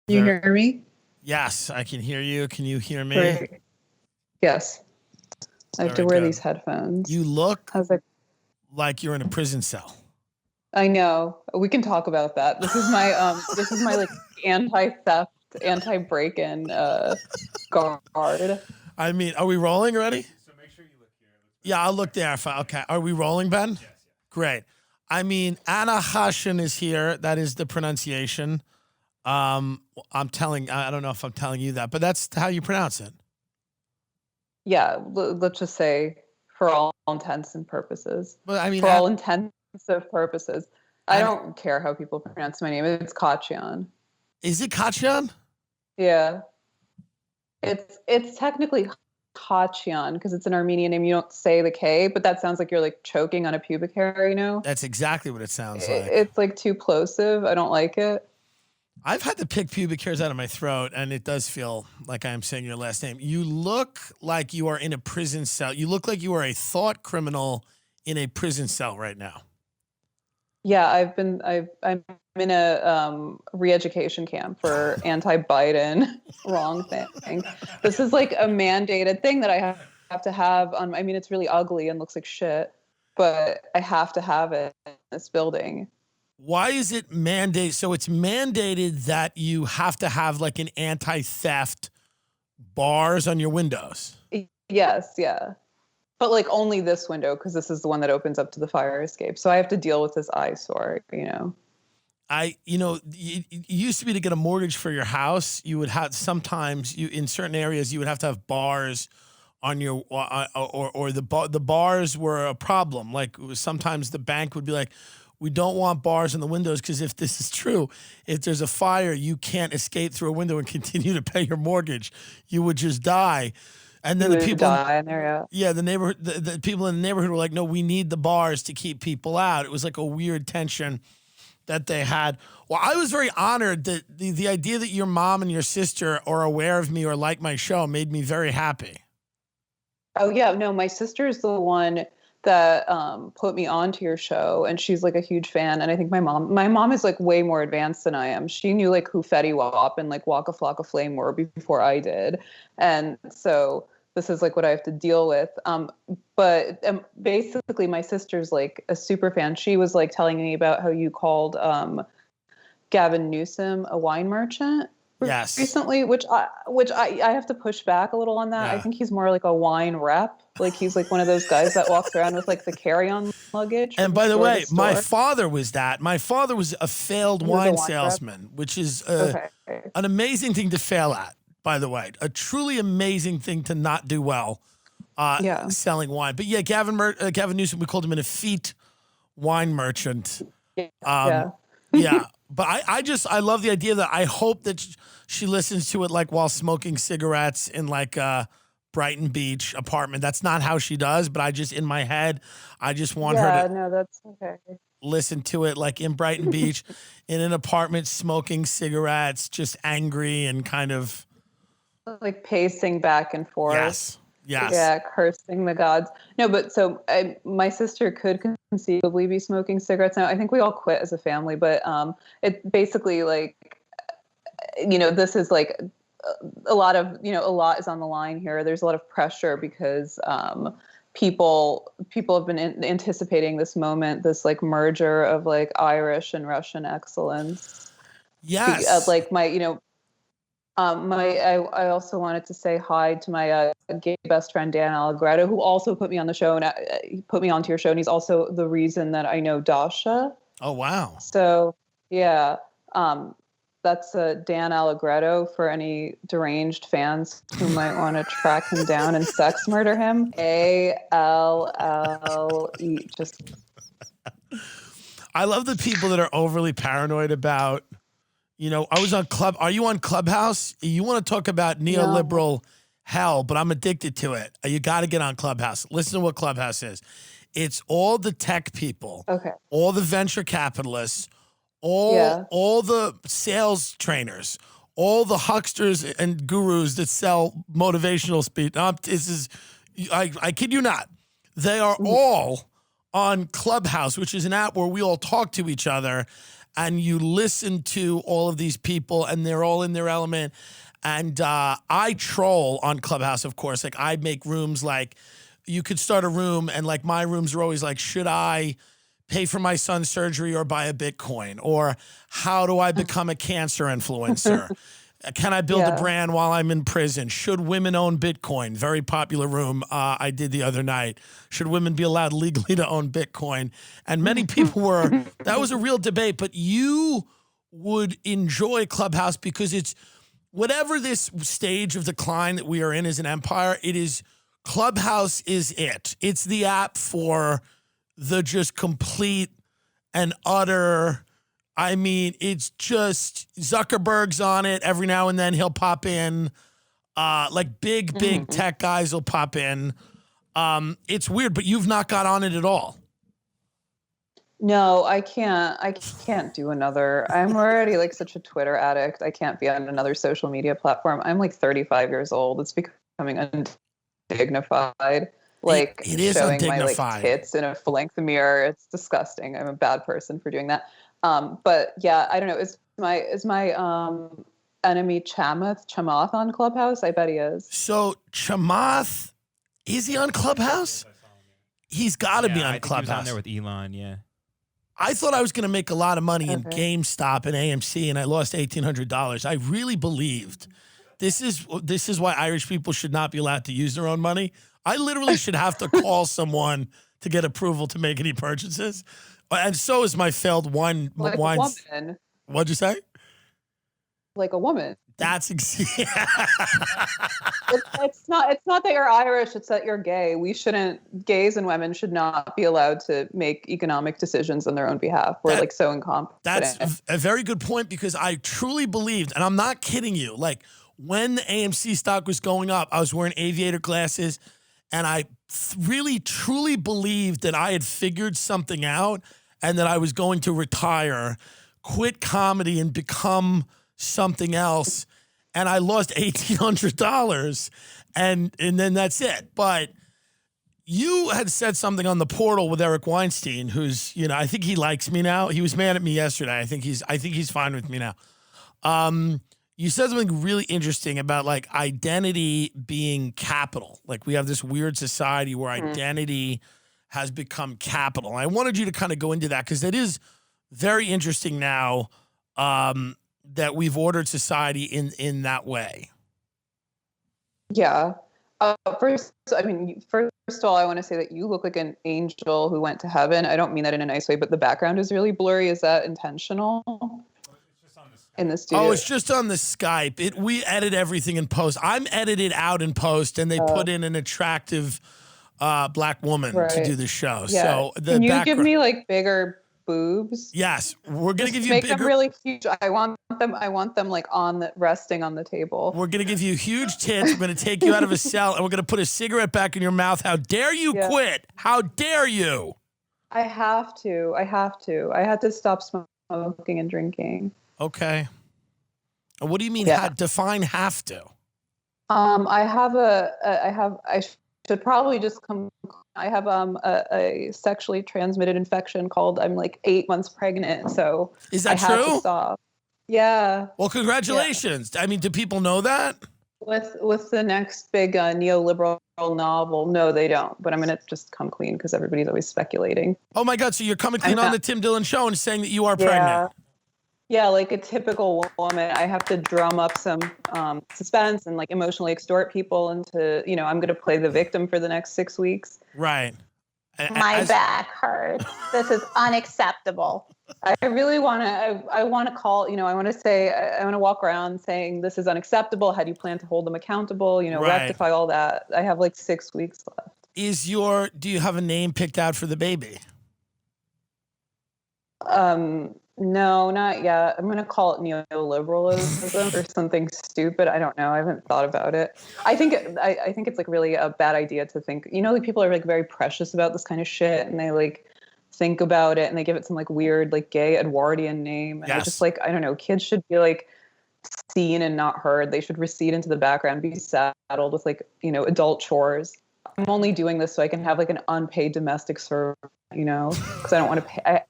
You hear me? Yes, I can hear you. Can you hear me? Great. Yes. I have to wear these headphones. You look like you're in a prison cell. I know. We can talk about that. This is my like anti-theft, anti-break-in guard. I mean, are we rolling already? So make sure you look here. Yeah, I'll look there. Okay. Are we rolling, Ben? Yes. Great. I mean, Anna Khachiyan is here. That is the pronunciation. I don't know if I'm telling you that, but that's how you pronounce it. Yeah, let's just say for all intents and purposes. But I mean, for all intensive purposes. I don't care how people pronounce my name. It's Khachiyan. Is it Khachiyan? Yeah. It's technically Khachiyan because it's an Armenian name. You don't say the K, but that sounds like you're like choking on a pubic hair, you know? That's exactly what it sounds like. It's like too plosive. I don't like it. I've had to pick pubic hairs out of my throat, and it does feel like I am saying your last name. You look like you are in a prison cell. You look like you are a thought criminal in a prison cell right now. Yeah, I'm in a re-education camp for anti-Biden wrong thing. This is like a mandated thing that I have to have on. I mean, it's really ugly and looks like shit, but I have to have it in this building. Why is it mandated? So it's mandated that you have to have like an anti-theft bars on your windows. Yes, yeah. But like only this window because this is the one that opens up to the fire escape. So I have to deal with this eyesore, you know. It used to be to get a mortgage for your house, you would have sometimes in certain areas you would have to have bars on your or the bars were a problem. Like sometimes the bank would be like, we don't want bars in the windows because if this is true, if there's a fire, you can't escape through a window and continue to pay your mortgage. You would just die. And then the people, the people in the neighborhood were like, no, we need the bars to keep people out. It was like a weird tension that they had. Well, I was very honored that the idea that your mom and your sister are aware of me or like my show made me very happy. Oh, yeah. No, my sister's the one that put me onto your show, and she's like a huge fan. And I think my mom is like way more advanced than I am. She knew like who Fetty Wap and like Waka Flocka Flame were before I did. And so this is like what I have to deal with. But basically my sister's like a super fan. She was like telling me about how you called Gavin Newsom a wine merchant. Yes. Recently, which I have to push back a little on that. Yeah. I think he's more like a wine rep. Like he's like one of those guys that walks around with like the carry-on luggage. And by the way, my father was that. My father was a failed wine salesman, which is an amazing thing to fail at, by the way. A truly amazing thing to not do well selling wine. But yeah, Gavin Newsom, we called him an effete wine merchant. Yeah. But I love the idea that I hope that she listens to it like while smoking cigarettes in like a Brighton Beach apartment. That's not how she does, but I just, in my head, I just want her to that's okay. Listen to it like in Brighton Beach in an apartment smoking cigarettes, just angry and kind of like pacing back and forth. Yes. Yeah, cursing the gods. No, but so my sister could conceivably be smoking cigarettes now. I think we all quit as a family, but it basically like, this is like a lot is on the line here. There's a lot of pressure because people have been anticipating this moment, this like merger of like Irish and Russian excellence. Yes. I also wanted to say hi to my gay best friend Dan Allegretto, who also put me on the show and he put me onto your show, and he's also the reason that I know Dasha. Oh wow! So yeah, that's Dan Allegretto for any deranged fans who might want to track him down and sex murder him. ALLE. Just. I love the people that are overly paranoid about. I was on Are you on Clubhouse? You want to talk about neoliberal hell, but I'm addicted to it. You got to get on Clubhouse. Listen to what Clubhouse is. It's all the tech people, all the venture capitalists, all the sales trainers, all the hucksters and gurus that sell motivational speech. I kid you not. They are all on Clubhouse, which is an app where we all talk to each other. and you listen to all of these people, and they're all in their element. And I troll on Clubhouse, of course. Like, I make rooms like, you could start a room, and like my rooms are always like, should I pay for my son's surgery or buy a Bitcoin? Or how do I become a cancer influencer? Can I build a brand while I'm in prison? Should women own Bitcoin? Very popular room I did the other night. Should women be allowed legally to own Bitcoin? And many people were, that was a real debate, but you would enjoy Clubhouse because it's, whatever this stage of decline that we are in as an empire, it is, Clubhouse is it. It's the app for the just complete and utter, I mean, it's just, Zuckerberg's on it. Every now and then he'll pop in. Like big tech guys will pop in. It's weird, but you've not got on it at all. No, I can't do another. I'm already like such a Twitter addict. I can't be on another social media platform. I'm like 35 years old. It's becoming undignified. Like, it is showing undignified. my like tits in a full-length mirror. It's disgusting. I'm a bad person for doing that. But yeah, I don't know. Is my enemy Chamath on Clubhouse? I bet he is. So Chamath, is he on Clubhouse? He's got to be on Clubhouse. He was on there with Elon, yeah. I thought I was going to make a lot of money in GameStop and AMC, and I lost $1,800. I really believed this is why Irish people should not be allowed to use their own money. I literally should have to call someone to get approval to make any purchases. And so is my failed wine. Like wines. a woman. What'd you say? Like a woman. That's it's not that you're Irish, it's that you're gay. Gays and women should not be allowed to make economic decisions on their own behalf. We're like so incompetent. That's a very good point, because I truly believed, and I'm not kidding you, like when the AMC stock was going up, I was wearing aviator glasses, and I really truly believed that I had figured something out and that I was going to retire, quit comedy, and become something else. And I lost $1,800, and then that's it. But you had said something on the portal with Eric Weinstein, who's, I think he likes me now. He was mad at me yesterday. I think he's fine with me now. You said something really interesting about like identity being capital. Like, we have this weird society where identity has become capital. I wanted you to kind of go into that, because that is very interesting now, that we've ordered society in that way. Yeah. First of all, I want to say that you look like an angel who went to heaven. I don't mean that in a nice way, but the background is really blurry. Is that intentional? In the studio? Oh, it's just on the Skype. We edit everything in post. I'm edited out in post, and they put in an attractive black woman to do the show. Yeah. So can you give me like bigger boobs? Yes, we're gonna give you make them really huge. I want them like resting on the table. We're gonna give you huge tits. We're gonna take you out of a cell, and we're gonna put a cigarette back in your mouth. How dare you quit? How dare you? I have to. I had to stop smoking and drinking. Okay. What do you mean? Define have to. I should probably just come. I have a sexually transmitted infection called, I'm like 8 months pregnant. So is that I true? Had to stop. Yeah. Well, congratulations. Yeah. I mean, do people know that? With the next big neoliberal novel, no, they don't. But I'm gonna just come clean, because everybody's always speculating. Oh my God! So you're coming clean on the Tim Dillon show and saying that you are pregnant? Yeah, like a typical woman, I have to drum up some suspense and like emotionally extort people into, I'm going to play the victim for the next 6 weeks. Right. My back hurts. This is unacceptable. I really want to, I want to call, I want to walk around saying this is unacceptable. How do you plan to hold them accountable? Rectify all that. I have like 6 weeks left. Do you have a name picked out for the baby? No, not yet. I'm going to call it neoliberalism or something stupid. I don't know. I haven't thought about it. I think it's like really a bad idea to think, like people are like very precious about this kind of shit, and they like think about it and they give it some like weird, like gay Edwardian name. And I just like, I don't know, kids should be like seen and not heard. They should recede into the background, be saddled with like, adult chores. I'm only doing this so I can have like an unpaid domestic servant, you know, because I don't want to pay.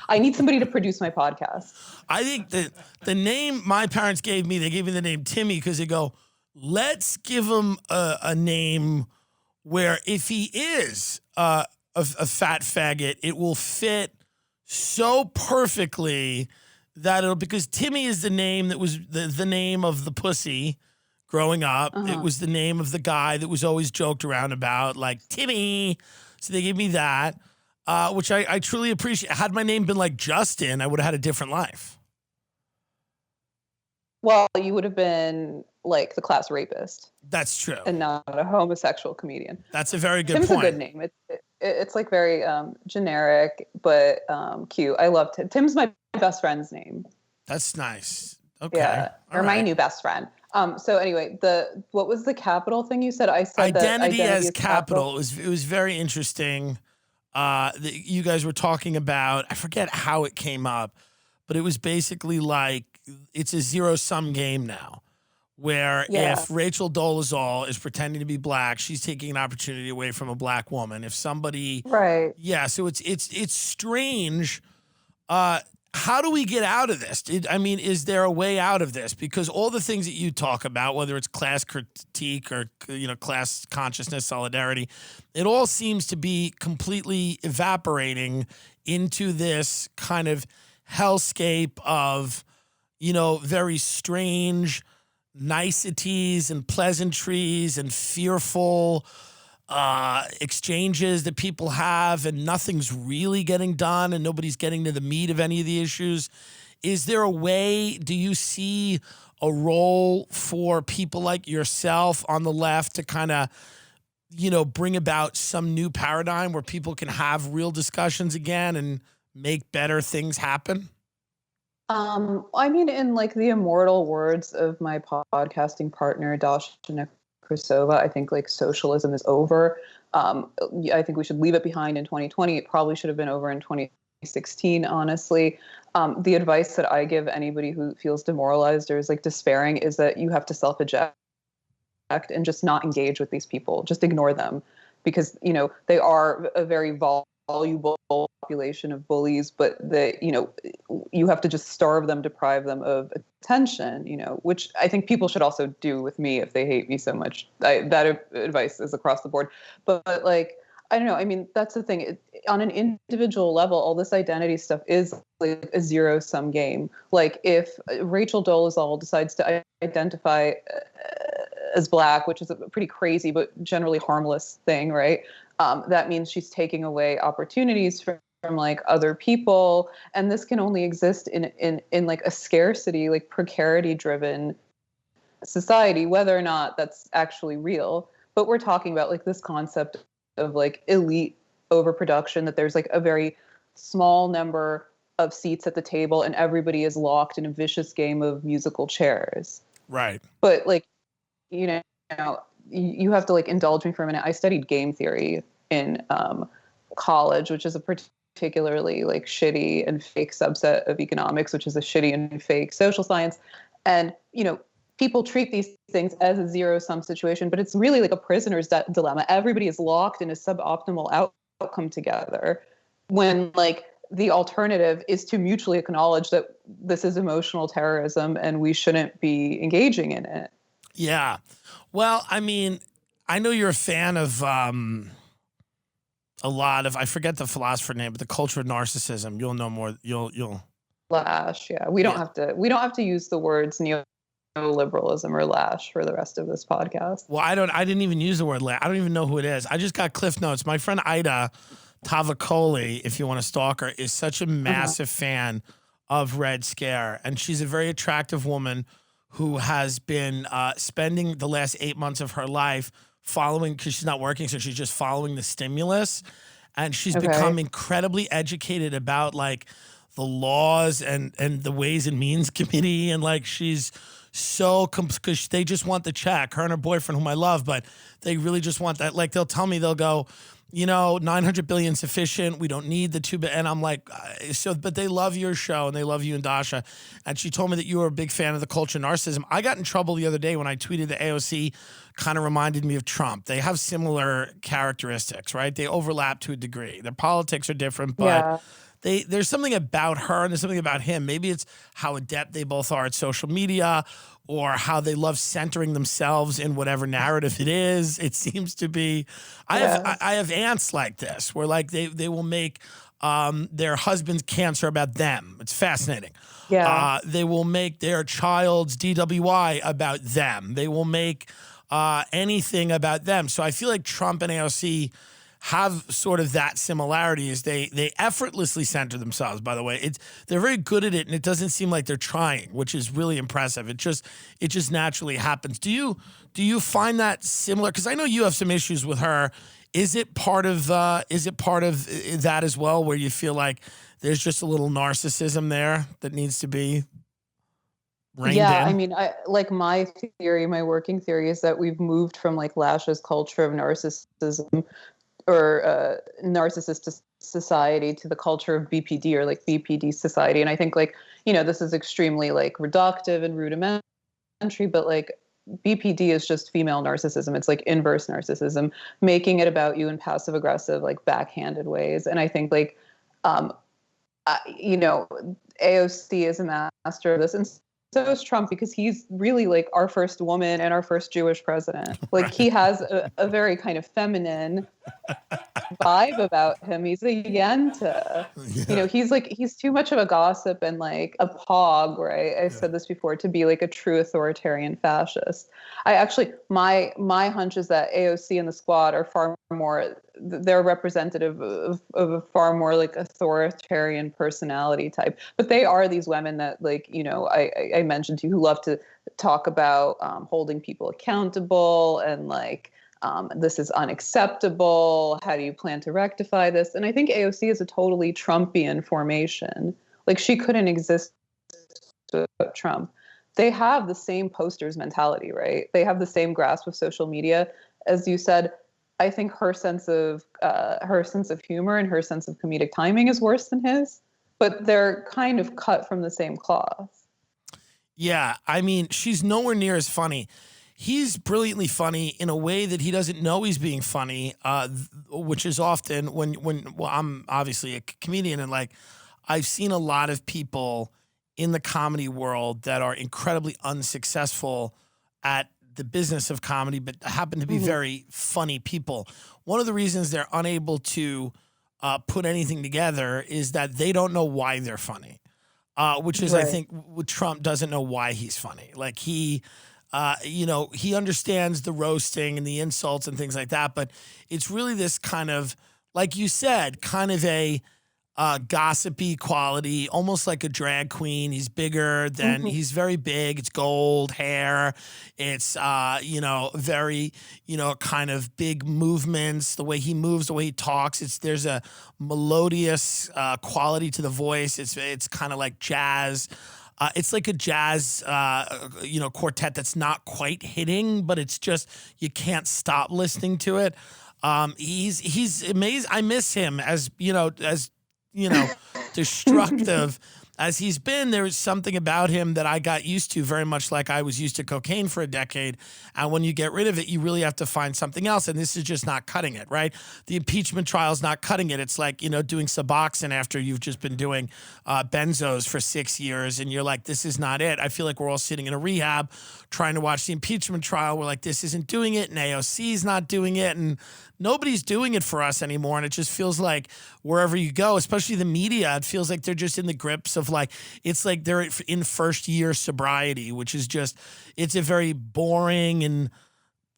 I need somebody to produce my podcast. I think that the name my parents gave me, they gave me the name Timmy because they go, let's give him a name where if he is a fat faggot, it will fit so perfectly that it'll, because Timmy is the name that was the name of the pussy growing up. It was the name of the guy that was always joked around about, like Timmy. So they gave me that, which I truly appreciate. Had my name been like Justin, I would have had a different life. Well, you would have been like the class rapist. That's true. And not a homosexual comedian. That's a very good Tim's point. a good name. It's like very generic, but cute. I love Tim. Tim's my best friend's name. That's nice. Okay. Yeah. Or my new best friend. So anyway, what was the capital thing you said? I said identity as capital. It was very interesting. You guys were talking about, I forget how it came up, but it was basically like it's a zero-sum game now, where if Rachel Dolezal is pretending to be black, she's taking an opportunity away from a black woman. If somebody, right? Yeah, so it's strange. How do we get out of this? Is there a way out of this? Because all the things that you talk about, whether it's class critique or class consciousness, solidarity, it all seems to be completely evaporating into this kind of hellscape of, very strange niceties and pleasantries and fearful exchanges that people have, and nothing's really getting done and nobody's getting to the meat of any of the issues. Is there a way, do you see a role for people like yourself on the left to kind of, bring about some new paradigm where people can have real discussions again and make better things happen? In like the immortal words of my podcasting partner, Dasha Nekrasova, I think like socialism is over. I think we should leave it behind in 2020. It probably should have been over in 2016, honestly. The advice that I give anybody who feels demoralized or is like despairing is that you have to self-eject and just not engage with these people. Just ignore them, because, they are a very valuable population of bullies, but you have to just starve them, deprive them of attention, which I think people should also do with me if they hate me so much. That advice is across the board. But like, I don't know. That's the thing. On an individual level, all this identity stuff is like a zero-sum game. Like if Rachel Dolezal decides to identify as black, which is a pretty crazy but generally harmless thing, right? That means she's taking away opportunities from like other people, and this can only exist in like a scarcity, like precarity-driven society, whether or not that's actually real. But we're talking about like this concept of like elite overproduction, that there's like a very small number of seats at the table and everybody is locked in a vicious game of musical chairs. Right. But like, you have to like indulge me for a minute. I studied game theory in college, which is a particularly like shitty and fake subset of economics, which is a shitty and fake social science. And, people treat these things as a zero-sum situation, but it's really like a prisoner's dilemma. Everybody is locked in a suboptimal outcome together, when like the alternative is to mutually acknowledge that this is emotional terrorism and we shouldn't be engaging in it. Yeah. Well, I know you're a fan of a lot of, I forget the philosopher name, but the culture of narcissism. You'll know more. You'll Lash. Yeah. We don't have to use the words neoliberalism or lash for the rest of this podcast. Well, I didn't even use the word lash. I don't even know who it is. I just got Cliff Notes. My friend Ida Tavakoli, if you want to stalk her, is such a massive fan of Red Scare. And she's a very attractive woman who has been spending the last 8 months of her life following, because she's not working, so she's just following the stimulus. And she's become incredibly educated about like the laws and the Ways and Means Committee. And like, she's so, because they just want the check, her and her boyfriend, whom I love, but they really just want that. Like, they'll tell me, they'll go, 900 billion sufficient. We don't need the 2 billion. And I'm like, but they love your show and they love you and Dasha. And she told me that you were a big fan of the culture of narcissism. I got in trouble the other day when I tweeted that AOC kind of reminded me of Trump. They have similar characteristics, right? They overlap to a degree. Their politics are different, but there's something about her and there's something about him. Maybe it's how adept they both are at social media, or how they love centering themselves in whatever narrative it is. It seems to be. I have aunts like this, where like they will make their husband's cancer about them. It's fascinating. Yeah. They will make their child's DWI about them. They will make anything about them. So I feel like Trump and AOC have sort of that similarity. Is they effortlessly center themselves, by the way. They're very good at it, and it doesn't seem like they're trying, which is really impressive. It just naturally happens. Do you find that similar? Because I know you have some issues with her. Is it part of that as well, where you feel like there's just a little narcissism there that needs to be reined in? I mean, my theory, my working theory is that we've moved from like Lash's culture of narcissism or narcissist society to the culture of BPD or like BPD society. And I think this is extremely like reductive and rudimentary, but like BPD is just female narcissism. It's like inverse narcissism, making it about you in passive aggressive, like backhanded ways. And I think AOC is a master of this. And so is Trump, because he's really like our first woman and our first Jewish president. Like he has a very kind of feminine vibe about him. He's a yenta. Yeah. He's too much of a gossip and like a pog, right? I said this before, to be like a true authoritarian fascist. My hunch is that AOC and the squad are far more, they're representative of a far more like authoritarian personality type. But they are these women that I mentioned to you, who love to talk about holding people accountable and like, this is unacceptable. How do you plan to rectify this? And I think AOC is a totally Trumpian formation. Like she couldn't exist without Trump. They have the same posters mentality, right? They have the same grasp of social media. As you said, I think her sense of humor and her sense of comedic timing is worse than his, but they're kind of cut from the same cloth. Yeah, I mean, she's nowhere near as funny. He's brilliantly funny in a way that he doesn't know he's being funny, which is often when I'm obviously a comedian, and like I've seen a lot of people in the comedy world that are incredibly unsuccessful at the business of comedy, but happen to be very funny people. One of the reasons they're unable to put anything together is that they don't know why they're funny, which is, right. I think, with Trump doesn't know why he's funny. Like he understands the roasting and the insults and things like that, but it's really this kind of, like you said, kind of a gossipy quality, almost like a drag queen. He's bigger than, he's very big. It's gold hair. It's, very, kind of big movements, the way he moves, the way he talks. There's a melodious quality to the voice. It's kind of like jazz. It's like a jazz, quartet that's not quite hitting, but it's just, you can't stop listening to it. He's amazing. I miss him as destructive as he's been. There was something about him that I got used to, very much like I was used to cocaine for a decade. And when you get rid of it, you really have to find something else. And this is just not cutting it, right? The impeachment trial is not cutting it. It's like, doing Suboxone after you've just been doing benzos for 6 years. And you're like, this is not it. I feel like we're all sitting in a rehab trying to watch the impeachment trial. We're like, this isn't doing it. And AOC's not doing it. And nobody's doing it for us anymore. And it just feels like wherever you go, especially the media, it feels like they're just in the grips of it's like they're in first year sobriety, which is just, it's a very boring and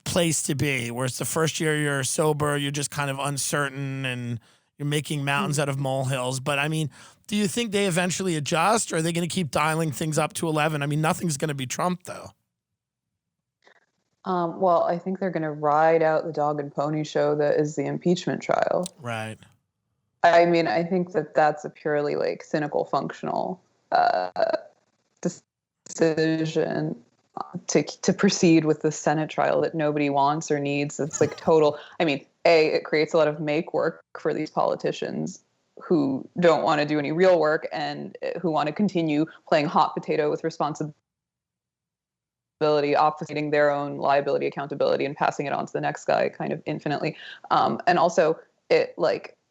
place to be, where it's the first year you're sober, you're just kind of uncertain and you're making mountains out of molehills. But I mean, do you think they eventually adjust, or are they going to keep dialing things up to 11? I mean, nothing's going to be Trump though. Well, I think they're going to ride out the dog and pony show that is the impeachment trial. Right. I mean, I think that's a purely like cynical, functional decision. to proceed with the Senate trial that nobody wants or needs. It's like total. I mean, it creates a lot of make work for these politicians who don't want to do any real work and who want to continue playing hot potato with responsibility, obfuscating their own liability, accountability, and passing it on to the next guy kind of infinitely. And also, it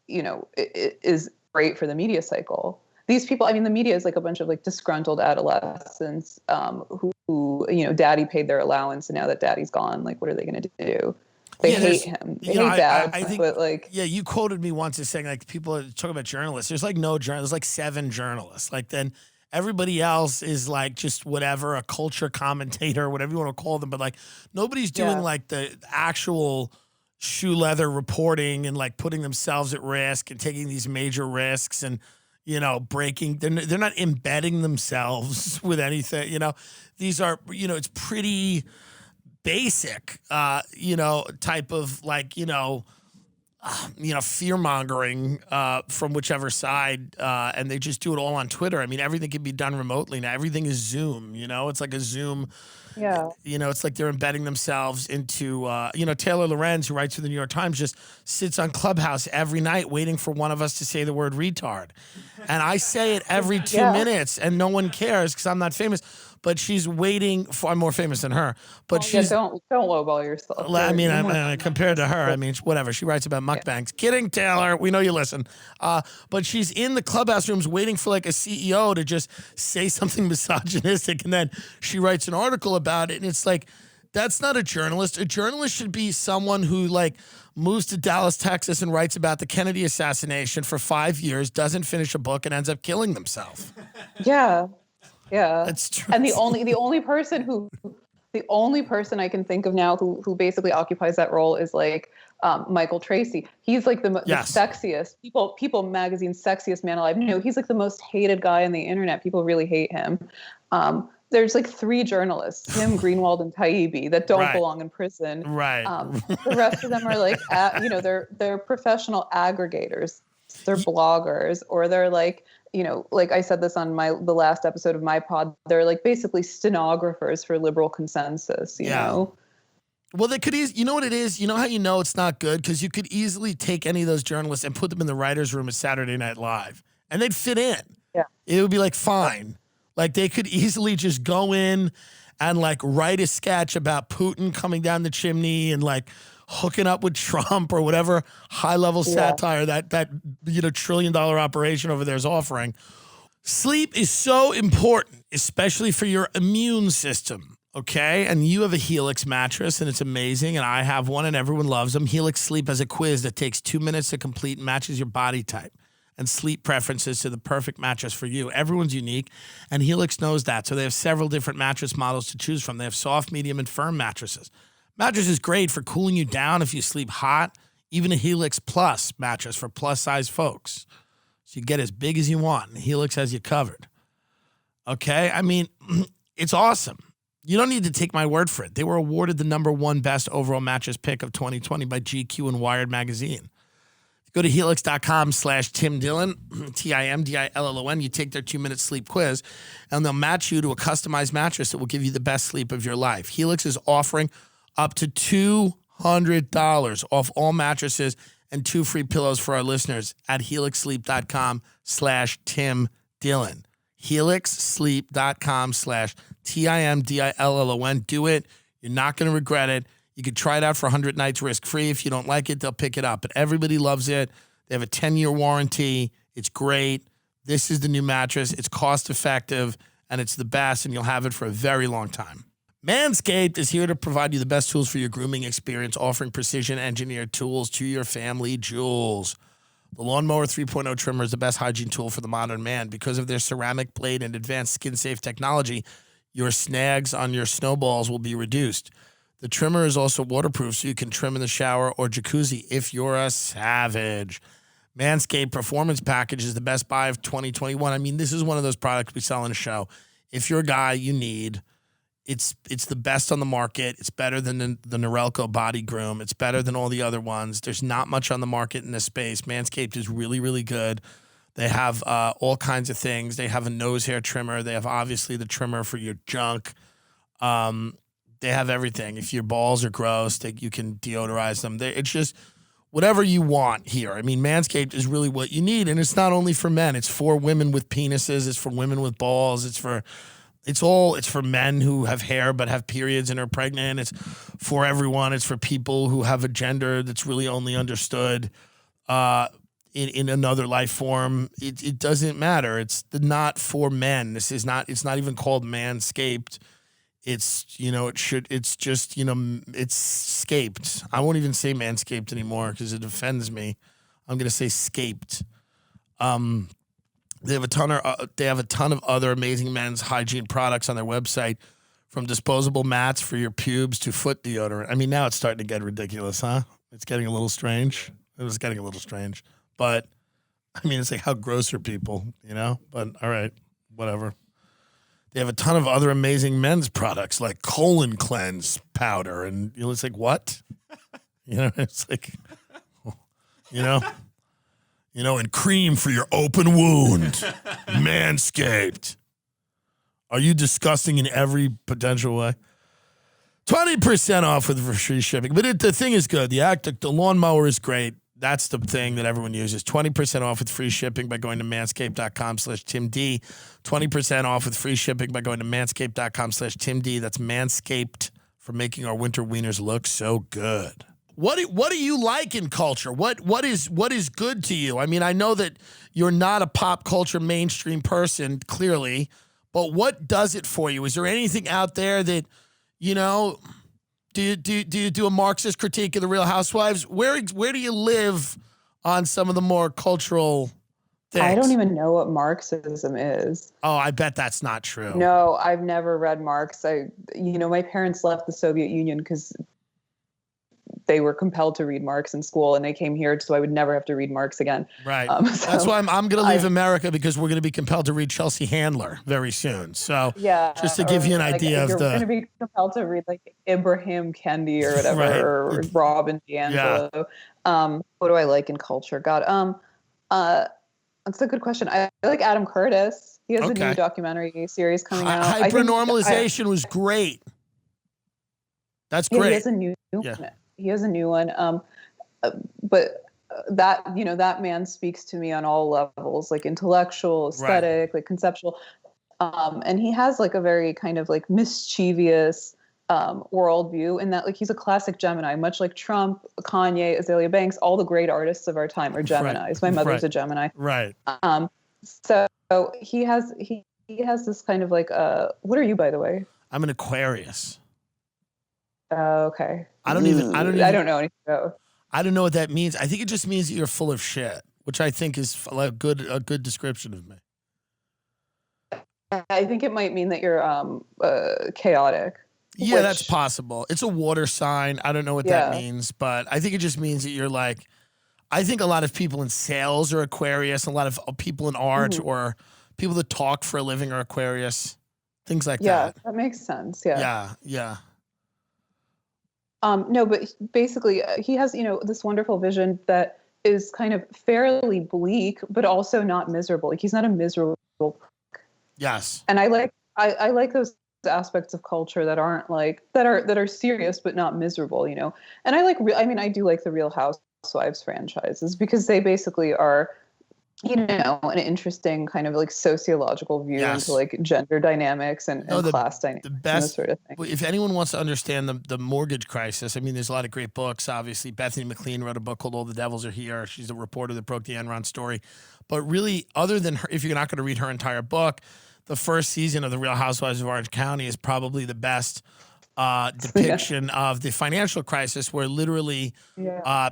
is great for the media cycle. These people, I mean, the media is like a bunch of like disgruntled adolescents who daddy paid their allowance, and now that daddy's gone, like, what are they going to do? They hate him. They hate dad. I think, but like, yeah, you quoted me once as saying like people are talking about journalists. There's like no journalists. There's like 7 journalists. Like then everybody else is like just whatever, a culture commentator, whatever you want to call them. But like nobody's doing like the actual shoe leather reporting and like putting themselves at risk and taking these major risks and breaking. They're not embedding themselves with anything. These are it's pretty basic, type of like, fear mongering from whichever side, and they just do it all on Twitter. I mean, everything can be done remotely now. Everything is Zoom. It's like a Zoom. Yeah. It's like they're embedding themselves into. Taylor Lorenz, who writes for the New York Times, just sits on Clubhouse every night waiting for one of us to say the word retard, and I say it every 2 minutes, and no one cares because I'm not famous. But she's waiting for. I'm more famous than her. But she's don't lowball yourself. I mean, compared to her, I mean, whatever. She writes about mukbangs. Kidding, Taylor. We know you listen. But she's in the Clubhouse rooms waiting for like a CEO to just say something misogynistic, and then she writes an article about it. And it's like, that's not a journalist. A journalist should be someone who like moves to Dallas, Texas, and writes about the Kennedy assassination for 5 years, doesn't finish a book, and ends up killing themselves. Yeah. Yeah, that's true. And the only person I can think of now who basically occupies that role is like Michael Tracy. He's like the sexiest People magazine's sexiest man alive. No, he's like the most hated guy on the internet. People really hate him. There's like 3 journalists, him, Greenwald, and Taibbi, that don't belong in prison. Right. The rest of them are like, they're professional aggregators. They're bloggers, or they're like, like I said this on the last episode of my pod, they're like basically stenographers for liberal consensus, you know? Well, they could you know what it is? You know how it's not good? Because you could easily take any of those journalists and put them in the writer's room at Saturday Night Live, and they'd fit in. Yeah. It would be like fine. Like they could easily just go in and like write a sketch about Putin coming down the chimney and like hooking up with Trump or whatever high-level satire that $1 trillion operation over there is offering. Sleep is so important, especially for your immune system, okay? And you have a Helix mattress, and it's amazing, and I have one, and everyone loves them. Helix Sleep has a quiz that takes 2 minutes to complete and matches your body type and sleep preferences to the perfect mattress for you. Everyone's unique, and Helix knows that, so they have several different mattress models to choose from. They have soft, medium, and firm mattresses. Mattress is great for cooling you down if you sleep hot. Even a Helix Plus mattress for plus-size folks. So you get as big as you want, and Helix has you covered. Okay? I mean, it's awesome. You don't need to take my word for it. They were awarded the #1 best overall mattress pick of 2020 by GQ and Wired magazine. Go to helix.com/Tim Dillon, TIMDILLON. You take their 2-minute sleep quiz, and they'll match you to a customized mattress that will give you the best sleep of your life. Helix is offering up to $200 off all mattresses and 2 free pillows for our listeners at helixsleep.com/Tim Dillon. helixsleep.com/TIMDILLON. Do it. You're not going to regret it. You could try it out for 100 nights risk-free. If you don't like it, they'll pick it up. But everybody loves it. They have a 10-year warranty. It's great. This is the new mattress. It's cost-effective, and it's the best, and you'll have it for a very long time. Manscaped is here to provide you the best tools for your grooming experience, offering precision-engineered tools to your family jewels. The Lawnmower 3.0 trimmer is the best hygiene tool for the modern man. Because of their ceramic blade and advanced skin-safe technology, your snags on your snowballs will be reduced. The trimmer is also waterproof, so you can trim in the shower or jacuzzi if you're a savage. Manscaped Performance Package is the best buy of 2021. I mean, this is one of those products we sell on the show. If you're a guy, you need. It's the best on the market. It's better than the Norelco Body Groom. It's better than all the other ones. There's not much on the market in this space. Manscaped is really, really good. They have all kinds of things. They have a nose hair trimmer. They have, obviously, the trimmer for your junk. They have everything. If your balls are gross, you can deodorize them. It's just whatever you want here. I mean, Manscaped is really what you need, and it's not only for men. It's for women with penises. It's for women with balls. It's for men who have hair but have periods and are pregnant. It's for everyone. It's for people who have a gender that's really only understood in another life form. It doesn't matter. It's not for men. It's not even called Manscaped. It's, it's just, it's scaped. I won't even say Manscaped anymore because it offends me. I'm going to say scaped. They have a ton of other amazing men's hygiene products on their website, from disposable mats for your pubes to foot deodorant. I mean, now it's starting to get ridiculous, huh? It's getting a little strange. It was getting a little strange. But, I mean, it's like, how gross are people, But, all right, whatever. They have a ton of other amazing men's products like colon cleanse powder. And, it's like, what? It's like, and cream for your open wound. Manscaped. Are you disgusting in every potential way? 20% off with free shipping. But the thing is good. The lawnmower is great. That's the thing that everyone uses. 20% off with free shipping by going to manscaped.com/TimD. 20% off with free shipping by going to manscaped.com/TimD. That's Manscaped for making our winter wieners look so good. What do you like in culture? What is good to you? I mean, I know that you're not a pop culture mainstream person, clearly, but what does it for you? Is there anything out there that, do you do a Marxist critique of the Real Housewives? Where do you live on some of the more cultural things? I don't even know what Marxism is. Oh, I bet that's not true. No, I've never read Marx. My parents left the Soviet Union because they were compelled to read Marx in school, and they came here so I would never have to read Marx again. Right. That's why I'm going to leave America, because we're going to be compelled to read Chelsea Handler very soon. So just to give you an idea of you're going to be compelled to read like Ibrahim Kendi or whatever, right. or Robin DiAngelo. Yeah. What do I like in culture? God, that's a good question. I like Adam Curtis. He has a new documentary series coming out. Hypernormalization was great. That's great. He has a new one. He has a new one. But that man speaks to me on all levels, like intellectual, aesthetic, like conceptual. And he has like a very kind of like mischievous worldview, in that like he's a classic Gemini, much like Trump, Kanye, Azalea Banks. All the great artists of our time are Geminis. My mother's a Gemini. Right. So he has this kind of like what are you, by the way? I'm an Aquarius. Okay. I don't know anything about. I don't know what that means. I think it just means that you're full of shit, which I think is a good description of me. I think it might mean that you're chaotic. Yeah, that's possible. It's a water sign. I don't know what that means, but I think it just means that you're like, I think a lot of people in sales are Aquarius. A lot of people in art or people that talk for a living are Aquarius. Things like that. Yeah, that makes sense. Yeah. No, but basically he has, this wonderful vision that is kind of fairly bleak, but also not miserable. Like he's not a miserable. Yes. And I like those aspects of culture that aren't like, that are serious, but not miserable, And I do like the Real Housewives franchises, because they basically are, an interesting kind of like sociological view into like gender dynamics and class dynamics. The best, and this sort of thing. If anyone wants to understand the mortgage crisis, I mean, there's a lot of great books. Obviously, Bethany McLean wrote a book called All the Devils Are Here. She's a reporter that broke the Enron story. But really, other than her, if you're not going to read her entire book, the first season of The Real Housewives of Orange County is probably the best depiction of the financial crisis, where literally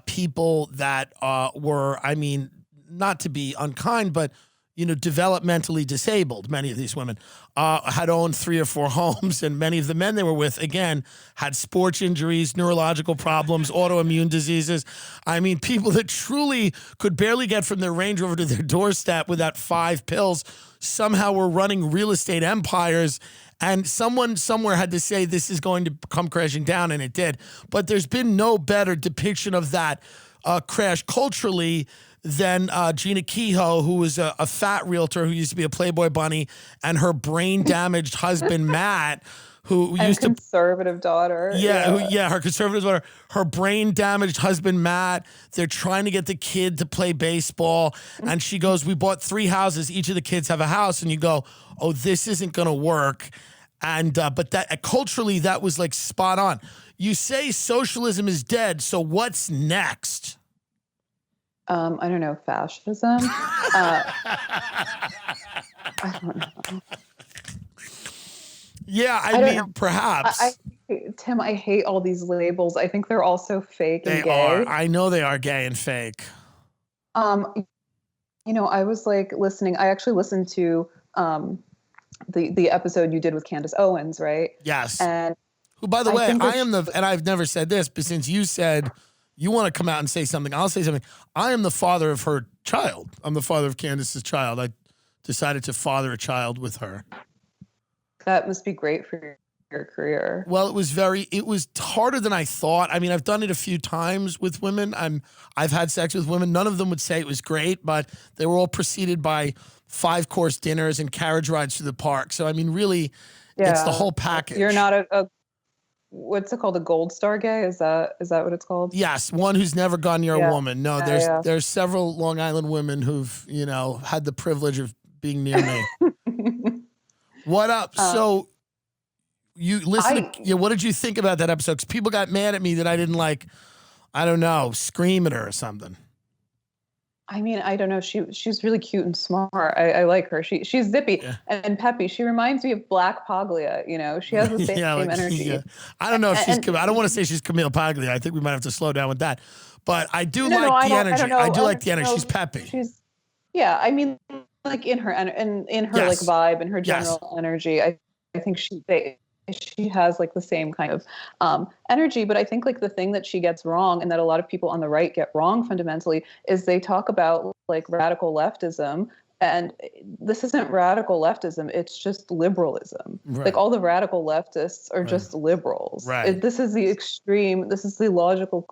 people that were, I mean, not to be unkind, but, developmentally disabled, many of these women, had owned 3 or 4 homes, and many of the men they were with, again, had sports injuries, neurological problems, autoimmune diseases. I mean, people that truly could barely get from their Range Rover to their doorstep without 5 pills somehow were running real estate empires. And someone somewhere had to say this is going to come crashing down, and it did. But there's been no better depiction of that crash culturally than Gina Kehoe, who was a fat realtor who used to be a Playboy bunny, and her brain-damaged husband, Matt, who and used to conservative daughter. her conservative daughter, her brain damaged husband Matt. They're trying to get the kid to play baseball, and she goes, "We bought 3 houses. Each of the kids have a house." And you go, "Oh, this isn't going to work." And but that culturally, that was like spot on. You say socialism is dead, so what's next? I don't know, fascism. I don't know. Yeah, I mean, know. Perhaps. Tim, I hate all these labels. I think they're all so fake and gay. They are. I know they are gay and fake. You know, I was like listening. I actually listened to the episode you did with Candace Owens, right? Yes. And who, by the way, and I've never said this, but since you said you want to come out and say something, I'll say something. I am the father of her child. I'm the father of Candace's child. I decided to father a child with her. That must be great for your career. Well, it was harder than I thought. I mean, I've done it a few times with women. I've had sex with women. None of them would say it was great, but they were all preceded by 5-course dinners and carriage rides to the park. So, I mean, really, it's the whole package. You're not a what's it called? A gold star gay? Is that what it's called? Yes. One who's never gone near a woman. No, there's several Long Island women who've, had the privilege of being near me. What up? So you listen what did you think about that episode? Because people got mad at me that I didn't scream at her or something. I mean, I don't know. She's really cute and smart. I like her. She's zippy and peppy. She reminds me of Black Paglia. She has the same energy. Yeah. I don't know if I don't want to say she's Camille Paglia. I think we might have to slow down with that. But I do like the energy. I do like the energy. She's peppy. I mean, like in her like vibe and her general energy. I think she has like the same kind of energy, but I think like the thing that she gets wrong and that a lot of people on the right get wrong fundamentally is they talk about like radical leftism, and this isn't radical leftism, it's just liberalism. Right. Like all the radical leftists are just liberals. Right. This is the extreme, this is the logical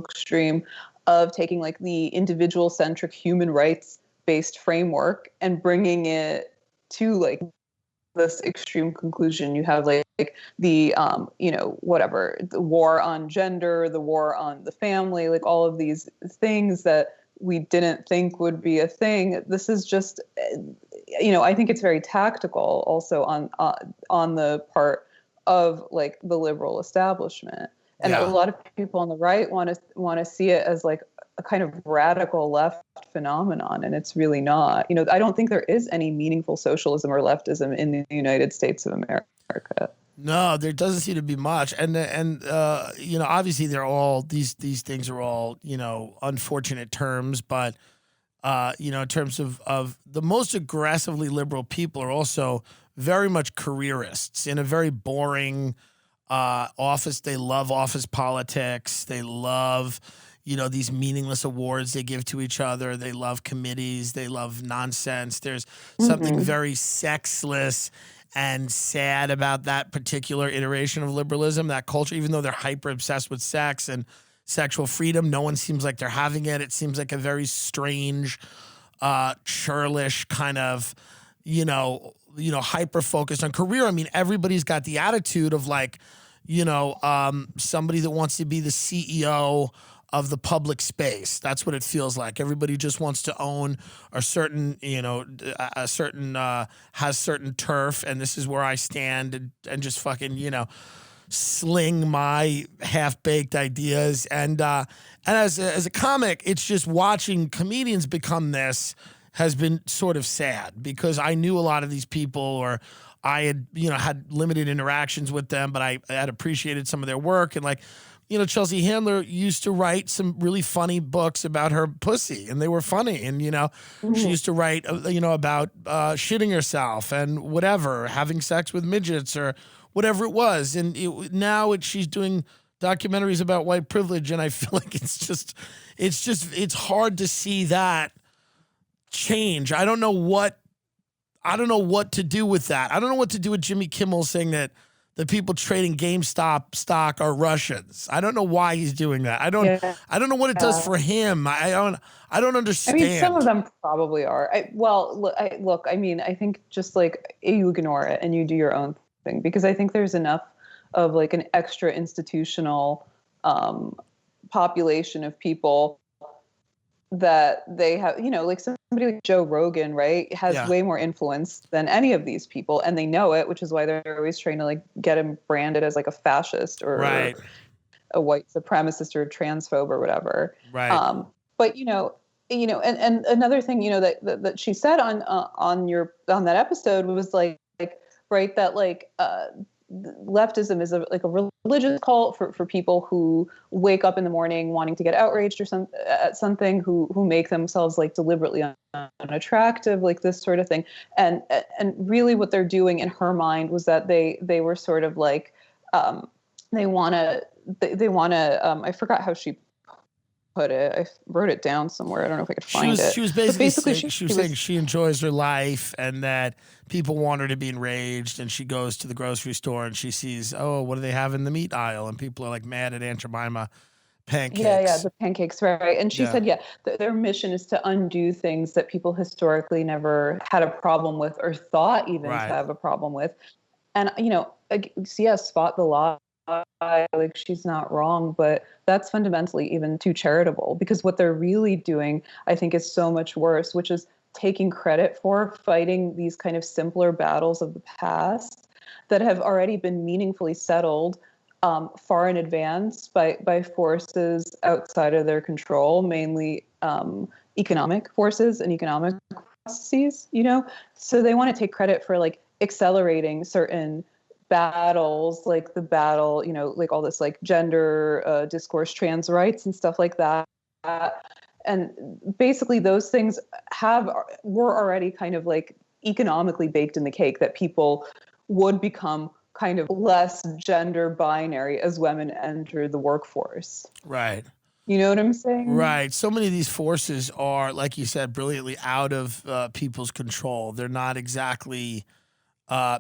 extreme of taking like the individual centric human rights based framework and bringing it to like this extreme conclusion. You have like the whatever, the war on gender, the war on the family, like all of these things that we didn't think would be a thing. This is just, I think it's very tactical also on the part of like the liberal establishment. And a lot of people on the right want to see it as like a kind of radical left phenomenon, and it's really not. I don't think there is any meaningful socialism or leftism in the United States of America. No, there doesn't seem to be much, and obviously they're all these things are all unfortunate terms, but in terms of the most aggressively liberal people are also very much careerists in a very boring office. They love office politics. They love these meaningless awards they give to each other. They love committees. They love nonsense. There's something very sexless and sad about that particular iteration of liberalism, that culture, even though they're hyper obsessed with sex and sexual freedom. No one seems like they're having it. It seems like a very strange, churlish kind of, hyper focused on career. I mean, everybody's got the attitude of like, somebody that wants to be the CEO of the public space. That's what it feels like. Everybody just wants to own a certain, has certain turf, and this is where I stand, and just fucking, sling my half-baked ideas. And as a comic, it's just watching comedians become this has been sort of sad, because I knew a lot of these people, or I had, had limited interactions with them, but I had appreciated some of their work. And like, Chelsea Handler used to write some really funny books about her pussy, and they were funny. And, she used to write, about shitting herself and whatever, having sex with midgets or whatever it was. And now she's doing documentaries about white privilege. And I feel like it's hard to see that change. I don't know what to do with that. I don't know what to do with Jimmy Kimmel saying that the people trading GameStop stock are Russians. I don't know why he's doing that. I don't know what it does for him. I don't understand. I mean, some of them probably are. I think just like you ignore it and you do your own because I think there's enough of like an extra institutional population of people that they have, like somebody like Joe Rogan, right, has Yeah. way more influence than any of these people, and they know it, which is why they're always trying to like get him branded as like a fascist or Right. a white supremacist or a transphobe or whatever. Right. But and another thing, that she said on that episode was like right, that like leftism is like a religious cult for people who wake up in the morning wanting to get outraged or at something, who make themselves like deliberately unattractive, like this sort of thing. And really what they're doing in her mind was that they were sort of like they want to I forgot how she put it. I wrote it down somewhere. I don't know if I could find it. She was basically saying, she was saying she enjoys her life and that people want her to be enraged, and she goes to the grocery store and she sees, oh, what do they have in the meat aisle? And people are like mad at Aunt Jemima pancakes. Yeah, the pancakes, right. And she said, their mission is to undo things that people historically never had a problem with or thought even to have a problem with. And, spot the lie. Like, she's not wrong, but that's fundamentally even too charitable, because what they're really doing, I think, is so much worse, which is taking credit for fighting these kind of simpler battles of the past that have already been meaningfully settled far in advance by forces outside of their control, mainly economic forces and economic processes, So they want to take credit for like accelerating certain battles, like the battle, like all this like gender discourse, trans rights and stuff like that. And basically those things were already kind of like economically baked in the cake, that people would become kind of less gender binary as women enter the workforce. Right. You know what I'm saying? Right. So many of these forces are, like you said, brilliantly out of people's control. They're not exactly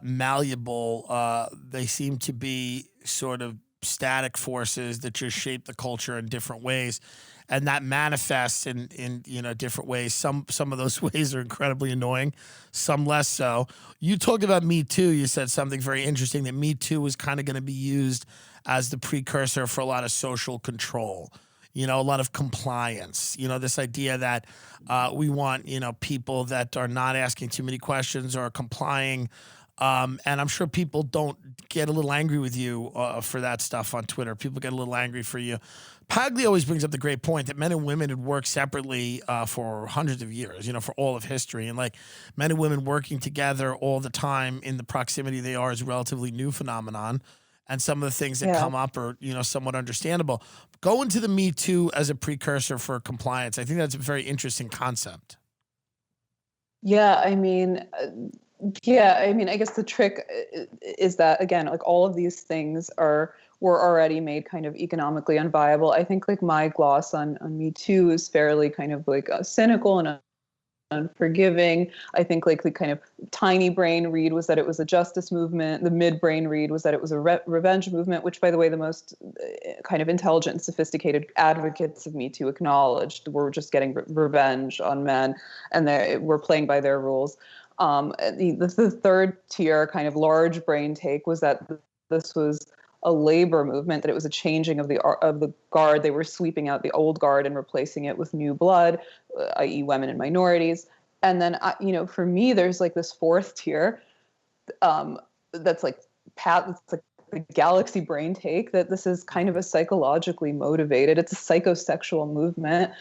malleable. They seem to be sort of static forces that just shape the culture in different ways, and that manifests in different ways. Some of those ways are incredibly annoying, some less so. You talked about Me Too. You said something very interesting, that Me Too was kind of going to be used as the precursor for a lot of social control. A lot of compliance, this idea that we want, people that are not asking too many questions or are complying. And I'm sure people don't get a little angry with you for that stuff on Twitter. People get a little angry for you. Pagli always brings up the great point that men and women had worked separately for hundreds of years, for all of history. And like men and women working together all the time in the proximity they are is a relatively new phenomenon. And some of the things that come up are, somewhat understandable. Go into the Me Too as a precursor for compliance. I think that's a very interesting concept. Yeah, I mean, I guess the trick is that, again, like all of these things were already made kind of economically unviable. I think like my gloss on Me Too is fairly kind of like cynical and unforgiving. I think like the kind of tiny brain read was that it was a justice movement. The midbrain read was that it was a revenge movement, which, by the way, the most kind of intelligent and sophisticated advocates of Me Too acknowledged. We're just getting revenge on men, and we're playing by their rules. The third tier kind of large brain take was that this was a labor movement, that it was a changing of the guard. They were sweeping out the old guard and replacing it with new blood, i.e. women and minorities. And then, for me, there's like this fourth tier that's like the galaxy brain take, that this is kind of a psychologically motivated, it's a psychosexual movement,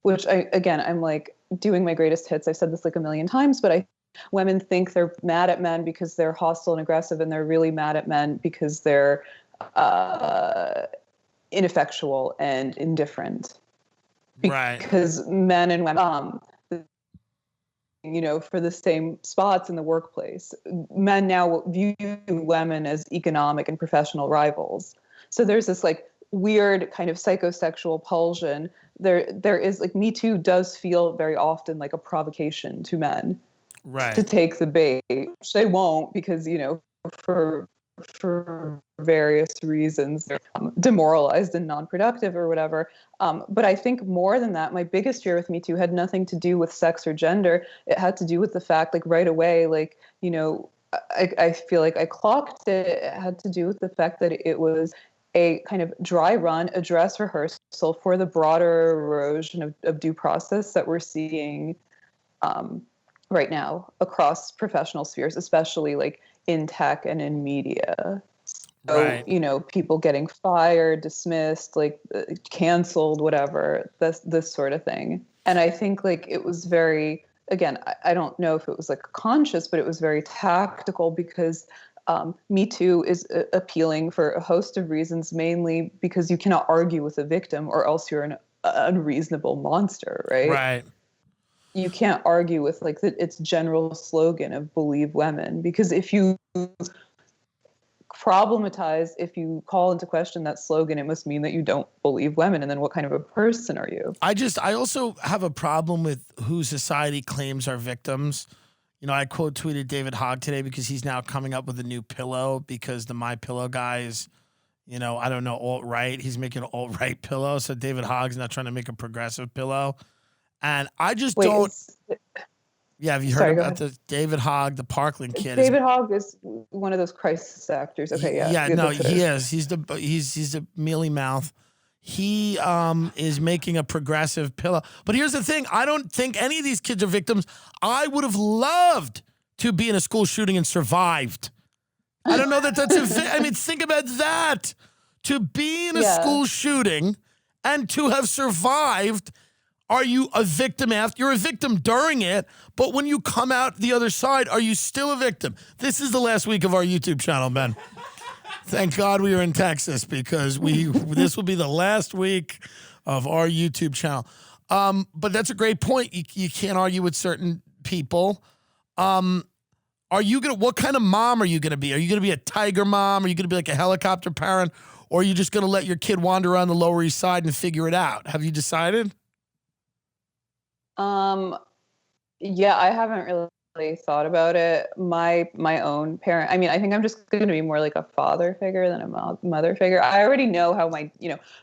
which I'm like doing my greatest hits. I've said this like a million times, but women think they're mad at men because they're hostile and aggressive, and they're really mad at men because they're ineffectual and indifferent. Right. Because men and women, for the same spots in the workplace, men now view women as economic and professional rivals. So there's this like weird kind of psychosexual pulsion. There is like Me Too does feel very often like a provocation to men. Right. To take the bait, which they won't, because for various reasons they're demoralized and non-productive or whatever. But I think more than that, my biggest fear with Me Too had nothing to do with sex or gender. It had to do with the fact, like right away, like I feel like I clocked it. It had to do with the fact that it was a kind of dry run, a dress rehearsal for the broader erosion of due process that we're seeing right now across professional spheres, especially like in tech and in media. So, Right. People getting fired, dismissed, like canceled, whatever, this sort of thing. And I think like it was very, again, I don't know if it was like conscious, but it was very tactical because Me Too is appealing for a host of reasons, mainly because you cannot argue with a victim or else you're an unreasonable monster, right? Right. You can't argue with like its general slogan of believe women, because if you problematize, if you call into question that slogan, it must mean that you don't believe women, and then what kind of a person are you? I also have a problem with who society claims are victims. I quote tweeted David Hogg today because he's now coming up with a new pillow because the My Pillow guy is, I don't know, alt-right. He's making an alt-right pillow. So David Hogg's not trying to make a progressive pillow. And I just don't. Yeah, have you heard about the David Hogg, the Parkland kid? David Hogg is one of those crisis actors. Okay, yeah. Yeah, no, he is. He's a mealy mouth. He is making a progressive pillow. But here's the thing. I don't think any of these kids are victims. I would have loved to be in a school shooting and survived. I don't know that that's I mean, think about that. To be in a school shooting and to have survived. Are you a victim after? You're a victim during it, but when you come out the other side, are you still a victim? This is the last week of our YouTube channel, Ben. Thank God we are in Texas because this will be the last week of our YouTube channel. But that's a great point. You can't argue with certain people. What kind of mom are you gonna be? Are you gonna be a tiger mom? Are you gonna be like a helicopter parent? Or are you just gonna let your kid wander around the Lower East Side and figure it out? Have you decided? Yeah, I haven't really thought about it. My own parent, I mean, I think I'm just going to be more like a father figure than a mother figure. I already know how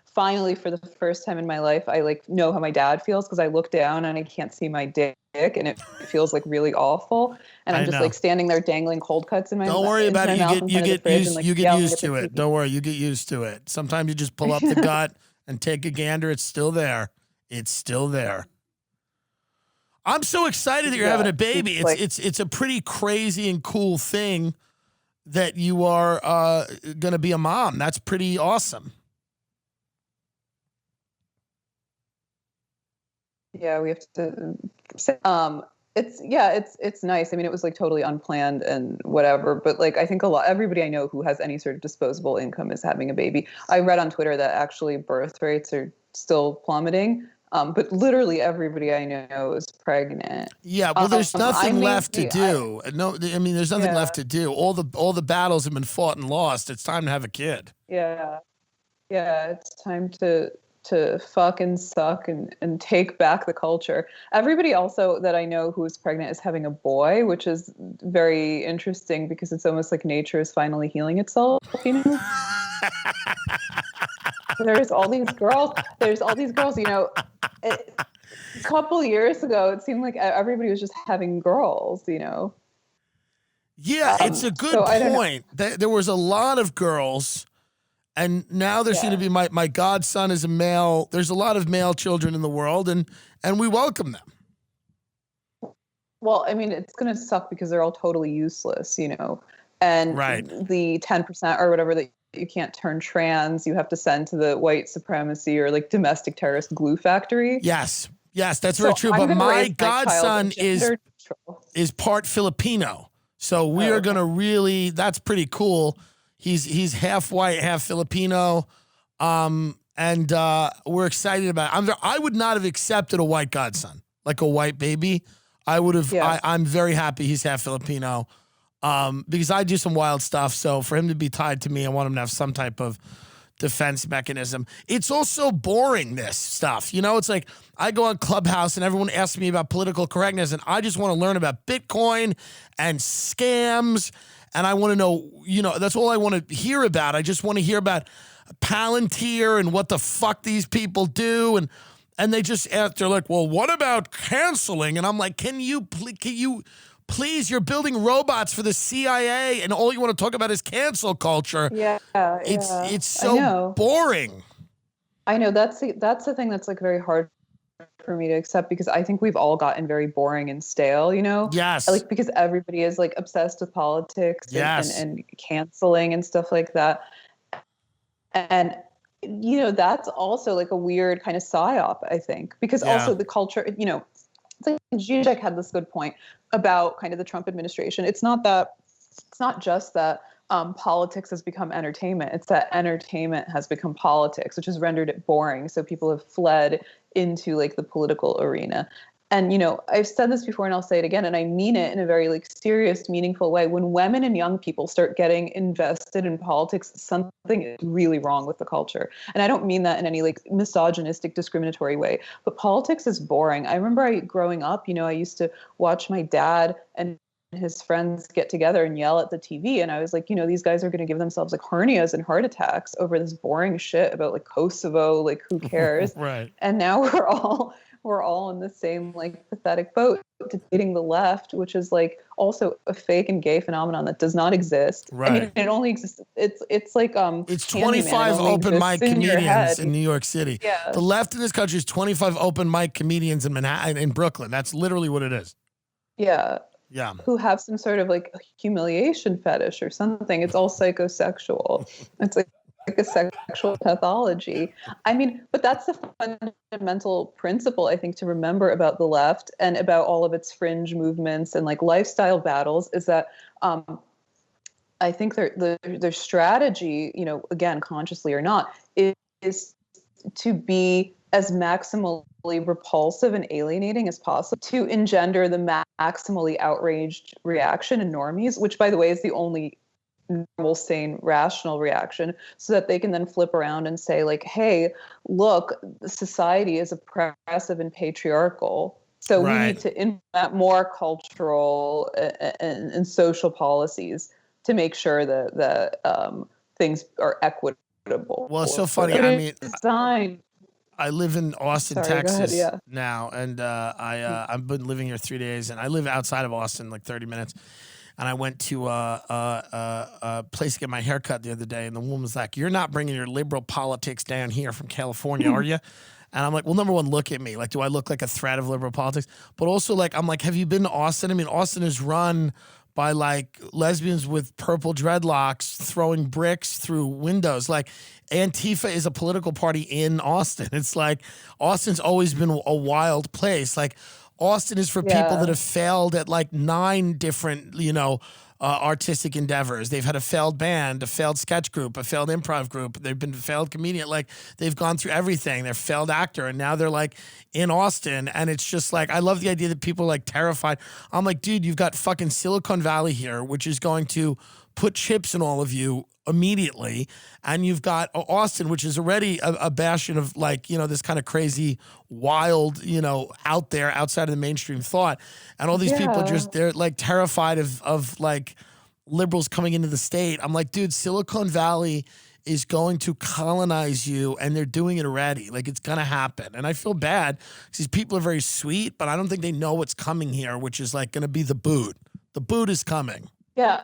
finally for the first time in my life, I like know how my dad feels because I look down and I can't see my dick and it feels like really awful. And I'm just like standing there dangling cold cuts in my mouth. Don't worry about it. You get used to it. Don't worry. You get used to it. Sometimes you just pull up the gut and take a gander. It's still there. It's still there. I'm so excited that you're having a baby. It's a pretty crazy and cool thing that you are going to be a mom. That's pretty awesome. Yeah, we have to. It's nice. I mean, it was like totally unplanned and whatever, but like I think everybody I know who has any sort of disposable income is having a baby. I read on Twitter that actually birth rates are still plummeting. But literally everybody I know is pregnant. Yeah, well, there's nothing left to do. There's nothing left to do. All the battles have been fought and lost. It's time to have a kid. Yeah, it's time to fuck and suck and take back the culture. Everybody also that I know who is pregnant is having a boy, which is very interesting because it's almost like nature is finally healing itself. There's all these girls. A couple years ago, it seemed like everybody was just having girls, Yeah, it's a good point. There was a lot of girls, and now there seem to be my godson is a male. There's a lot of male children in the world, and we welcome them. Well, I mean, it's going to suck because they're all totally useless, and the 10% or whatever that you can't turn trans, you have to send to the white supremacy or like domestic terrorist glue factory. Yes, that's very true. But my godson is part Filipino, so we are going to really. That's pretty cool. He's half white, half Filipino, and we're excited about it. I would not have accepted a white godson, like a white baby. I would have. Yeah. I'm very happy he's half Filipino. Because I do some wild stuff. So for him to be tied to me, I want him to have some type of defense mechanism. It's also boring, this stuff. It's like I go on Clubhouse and everyone asks me about political correctness and I just want to learn about Bitcoin and scams. And I want to know, that's all I want to hear about. I just want to hear about Palantir and what the fuck these people do. And they just ask, they're like, well, what about canceling? And I'm like, can you Please, you're building robots for the CIA, and all you want to talk about is cancel culture. Yeah, It's so boring. I know that's the thing that's like very hard for me to accept, because I think we've all gotten very boring and stale, you know? Yes. Like, because everybody is like obsessed with politics and canceling and stuff like that. And, you know, that's also like a weird kind of psyop, I think, because also the culture, you know, it's like Zizek had this good point about kind of the Trump administration. It's not just that politics has become entertainment. It's that entertainment has become politics, which has rendered it boring. So people have fled into like the political arena. And, you know, I've said this before and I'll say it again, and I mean it in a very like serious, meaningful way. When women and young people start getting invested in politics, something is really wrong with the culture. And I don't mean that in any like misogynistic, discriminatory way, but politics is boring. I remember growing up, you know, I used to watch my dad and his friends get together and yell at the TV. And I was like, you know, these guys are going to give themselves like hernias and heart attacks over this boring shit about like Kosovo, like who cares? Right. And now we're all in the same like pathetic boat, debating the left, which is like also a fake and gay phenomenon that does not exist. Right. I mean, it only exists. It's like it's 25 open mic comedians in New York City. Yeah. The left in this country is 25 open mic comedians in Manhattan, in Brooklyn. That's literally what it is. Yeah. Yeah. Who have some sort of like humiliation fetish or something. It's all psychosexual. It's like a sexual pathology. I mean, but that's the fundamental principle, I think, to remember about the left and about all of its fringe movements and like lifestyle battles, is that I think their strategy, you know, again, consciously or not, is to be as maximally repulsive and alienating as possible, to engender the maximally outraged reaction in normies, which, by the way, is the only normal, sane, rational reaction, so that they can then flip around and say, like, hey, look, society is oppressive and patriarchal, so we need to implement more cultural and social policies to make sure that things are equitable. Well, it's so funny. I mean, I live in Austin, Texas now, and I've been living here 3 days, and I live outside of Austin, like 30 minutes. And I went to a place to get my hair cut the other day, and the woman was like, "You're not bringing your liberal politics down here from California, are you?" And I'm like, "Well, number one, look at me. Like, do I look like a threat of liberal politics? But also, like, I'm like, have you been to Austin? I mean, Austin is run by like lesbians with purple dreadlocks throwing bricks through windows. Like, Antifa is a political party in Austin. It's like Austin's always been a wild place. Like, Austin is for people that have failed at like 9 different, you know, artistic endeavors. They've had a failed band, a failed sketch group, a failed improv group. They've been a failed comedian. Like, they've gone through everything. They're a failed actor, and now they're like in Austin. And it's just like, I love the idea that people are like terrified. I'm like, dude, you've got fucking Silicon Valley here, which is going to put chips in all of you immediately, and you've got Austin, which is already a bastion of like, you know, this kind of crazy, wild, you know, out there, outside of the mainstream thought, and all these people just, they're like terrified of like liberals coming into the state. I'm like, dude, Silicon Valley is going to colonize you, and they're doing it already. Like, it's gonna happen, and I feel bad because these people are very sweet, but I don't think they know what's coming here, which is like gonna be the boot. The boot is coming. Yeah.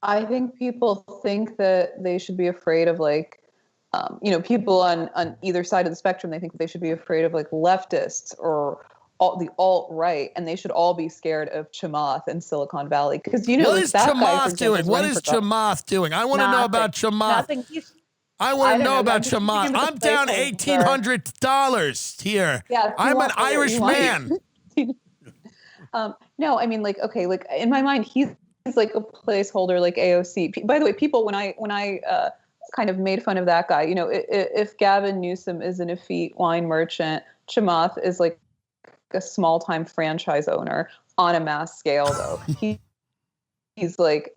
I think people think that they should be afraid of like, you know, people on either side of the spectrum. They think that they should be afraid of like leftists or the alt-right, and they should all be scared of Chamath and Silicon Valley. Because, you know, what is Chamath doing? What is Chamath doing? I want to know about Chamath. I want to know about Chamath. I'm down $1,800 here. Yeah, I'm an Irish man. No, I mean, like, okay, like in my mind, he's like a placeholder, like AOC. By the way, people, when I kind of made fun of that guy, you know, if Gavin Newsom is an effete wine merchant, Chamath is like a small-time franchise owner on a mass scale, though. He's like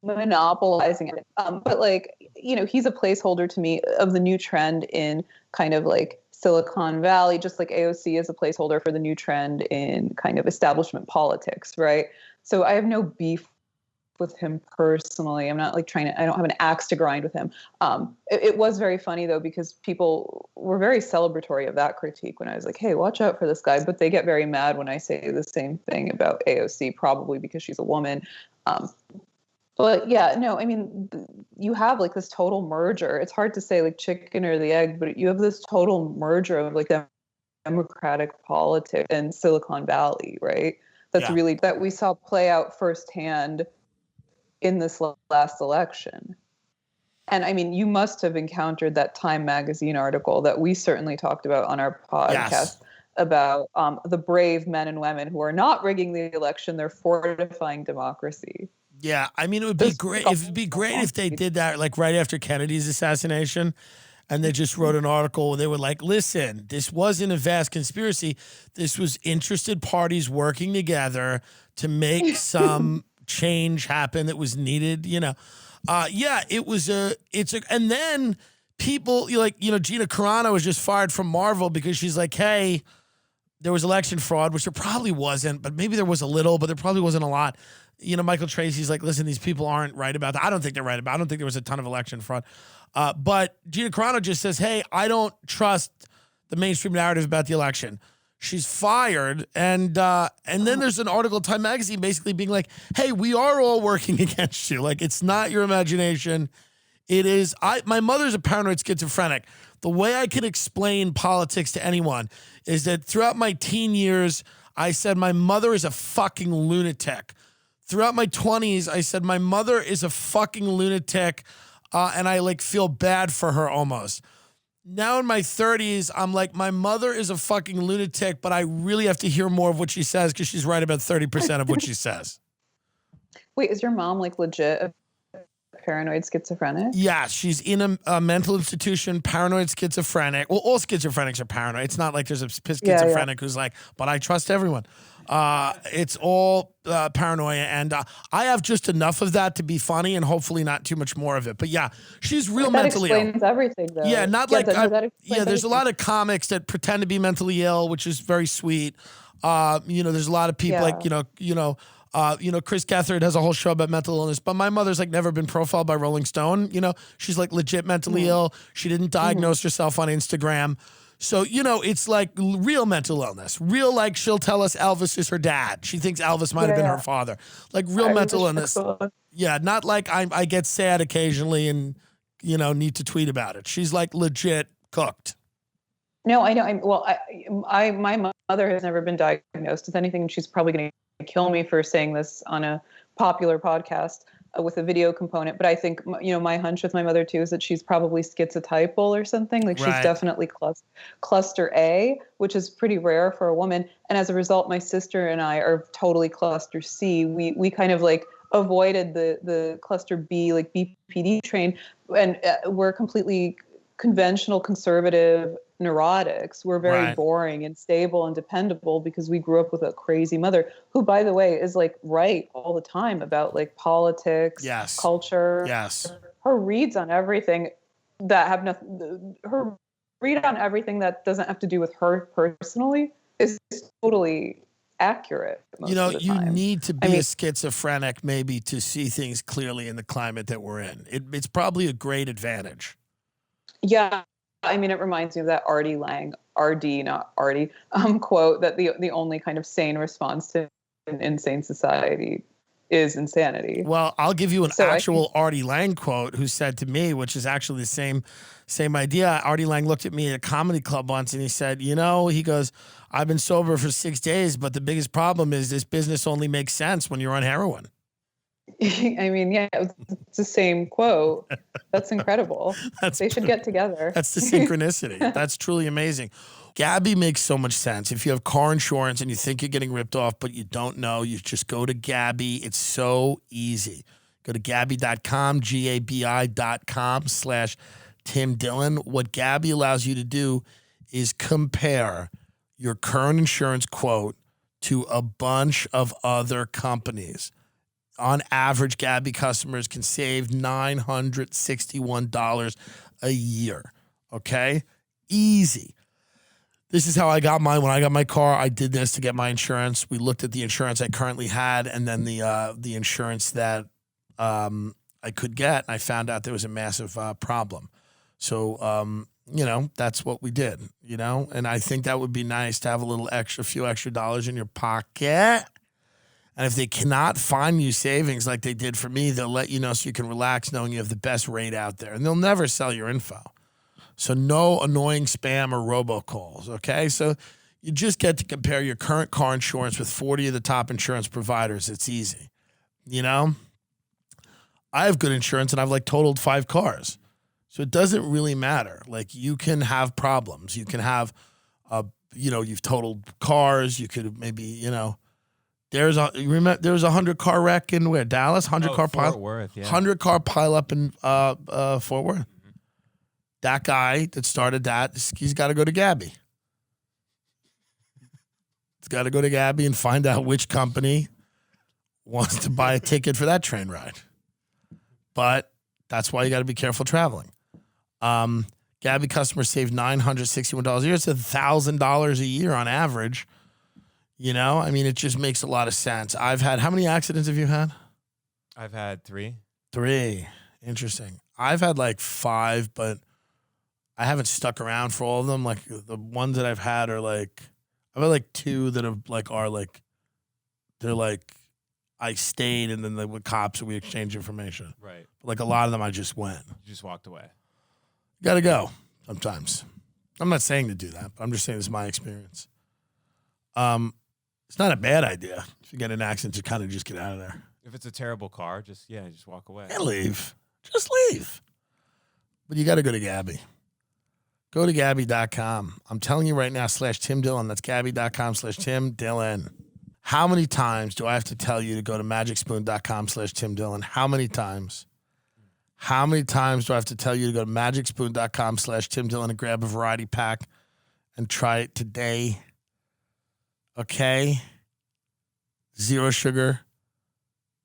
monopolizing it. But like, you know, he's a placeholder to me of the new trend in kind of like Silicon Valley, just like AOC is a placeholder for the new trend in kind of establishment politics, right? So I have no beef with him personally. I'm not like I don't have an axe to grind with him. It was very funny though, because people were very celebratory of that critique when I was like, hey, watch out for this guy. But they get very mad when I say the same thing about AOC, probably because she's a woman. But yeah, no, I mean, you have like this total merger. It's hard to say like chicken or the egg, but you have this total merger of like democratic politics in Silicon Valley, right? That's really, that we saw play out firsthand in this last election. And I mean, you must have encountered that Time magazine article that we certainly talked about on our podcast about the brave men and women who are not rigging the election, they're fortifying democracy. Yeah, I mean, it would be great. It'd be great if they did that, like right after Kennedy's assassination, and they just wrote an article where they were like, "Listen, this wasn't a vast conspiracy. This was interested parties working together to make some change happen that was needed." You know, it was and then people like Gina Carano was just fired from Marvel because she's like, "Hey, there was election fraud," which there probably wasn't, but maybe there was a little, but there probably wasn't a lot. Michael Tracy's like, listen, these people aren't right about that. I don't think they're right about it. I don't think there was a ton of election fraud. But Gina Carano just says, hey, I don't trust the mainstream narrative about the election. She's fired. And then there's an article in Time magazine basically being like, hey, we are all working against you. Like, it's not your imagination. It is. My mother's a paranoid schizophrenic. The way I can explain politics to anyone is that throughout my teen years, I said my mother is a fucking lunatic. Throughout my 20s, I said my mother is a fucking lunatic, and I like feel bad for her almost. Now in my 30s, I'm like, my mother is a fucking lunatic, but I really have to hear more of what she says because she's right about 30% of what she says. Wait, is your mom like legit a paranoid schizophrenic? Yeah, she's in a mental institution, paranoid schizophrenic. Well, all schizophrenics are paranoid. It's not like there's a schizophrenic who's like, but I trust everyone. It's all paranoia, and I have just enough of that to be funny and hopefully not too much more of it. But yeah, she's real mentally ill. That explains everything, though. Yeah, not like there's a lot of comics that pretend to be mentally ill, which is very sweet. There's a lot of people like Chris Gethard has a whole show about mental illness, but my mother's like never been profiled by Rolling Stone. She's like legit mentally ill. She didn't diagnose herself on Instagram. So, it's like real mental illness. Real, like, she'll tell us Elvis is her dad. She thinks Elvis might have been her father. Like, real mental illness. Yeah, not like I get sad occasionally and, need to tweet about it. She's, like, legit cooked. No, I know. My mother has never been diagnosed with anything, and she's probably going to kill me for saying this on a popular podcast with a video component. But I think, my hunch with my mother too is that she's probably schizotypal or something. Like she's definitely cluster A, which is pretty rare for a woman. And as a result, my sister and I are totally cluster C. We kind of like avoided the cluster B, like BPD train. And we're completely conventional conservative neurotics. We're very boring and stable and dependable because we grew up with a crazy mother who, by the way, is like right all the time about like politics, culture. Her reads on everything that have nothing. Her read on everything that doesn't have to do with her personally is totally accurate. You need to be a schizophrenic maybe to see things clearly in the climate that we're in. It's probably a great advantage. Yeah. I mean, it reminds me of that Artie Lang, RD, not Artie, quote that the only kind of sane response to an insane society is insanity. Well, I'll give you an actual Artie Lang quote who said to me, which is actually the same idea. Artie Lang looked at me at a comedy club once and he said, he goes, I've been sober for 6 days, but the biggest problem is this business only makes sense when you're on heroin. I mean, yeah, it's the same quote. That's incredible. They should get together. That's the synchronicity. That's truly amazing. Gabby makes so much sense. If you have car insurance and you think you're getting ripped off, but you don't know, you just go to Gabby. It's so easy. Go to Gabby.com, GABI.com/Tim Dillon. What Gabby allows you to do is compare your current insurance quote to a bunch of other companies. On average, Gabby customers can save $961 a year. Okay? Easy. This is how I got mine. When I got my car, I did this to get my insurance. We looked at the insurance I currently had and then the insurance that I could get. And I found out there was a massive problem. So, that's what we did, and I think that would be nice to have a few extra dollars in your pocket. And if they cannot find you savings like they did for me, they'll let you know so you can relax knowing you have the best rate out there. And they'll never sell your info. So no annoying spam or robocalls, okay? So you just get to compare your current car insurance with 40 of the top insurance providers. It's easy, I have good insurance and I've totaled 5 cars. So it doesn't really matter. You can have problems. You can have, you've totaled cars. You could maybe, there was a 100-car wreck in where? Dallas? 100-car pile? Fort Worth, yeah. 100-car pile up in Fort Worth. Mm-hmm. That guy that started that, he's got to go to Gabby. He's got to go to Gabby and find out which company wants to buy a ticket for that train ride. But that's why you got to be careful traveling. Gabby customers save $961 a year. It's $1,000 a year on average. It just makes a lot of sense. I've had, how many accidents have you had? I've had 3. 3. Interesting. I've had 5, but I haven't stuck around for all of them. The ones that I've had are I've had 2 that have they're I stayed and then with cops and we exchanged information. Right. But a lot of them I just went. You just walked away. You got to go sometimes. I'm not saying to do that, but I'm just saying this is my experience. It's not a bad idea. If you get in an accident, to kind of just get out of there. If it's a terrible car, just walk away. And leave. Just leave. But you got to go to Gabby. Go to Gabby.com. I'm telling you right now, /Tim Dillon. That's Gabby.com /Tim Dillon. How many times do I have to tell you to go to MagicSpoon.com /Tim Dillon? How many times? How many times do I have to tell you to go to MagicSpoon.com /Tim Dillon and grab a variety pack and try it today? Okay? 0 sugar,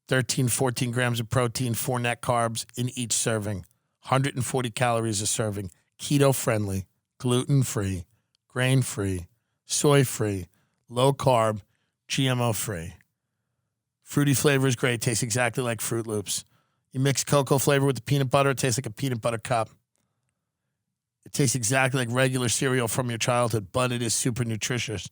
13, 14 grams of protein, 4 net carbs in each serving, 140 calories a serving, keto-friendly, gluten-free, grain-free, soy-free, low-carb, GMO-free. Fruity flavor is great. Tastes exactly like Fruit Loops. You mix cocoa flavor with the peanut butter, it tastes like a peanut butter cup. It tastes exactly like regular cereal from your childhood, but it is super nutritious.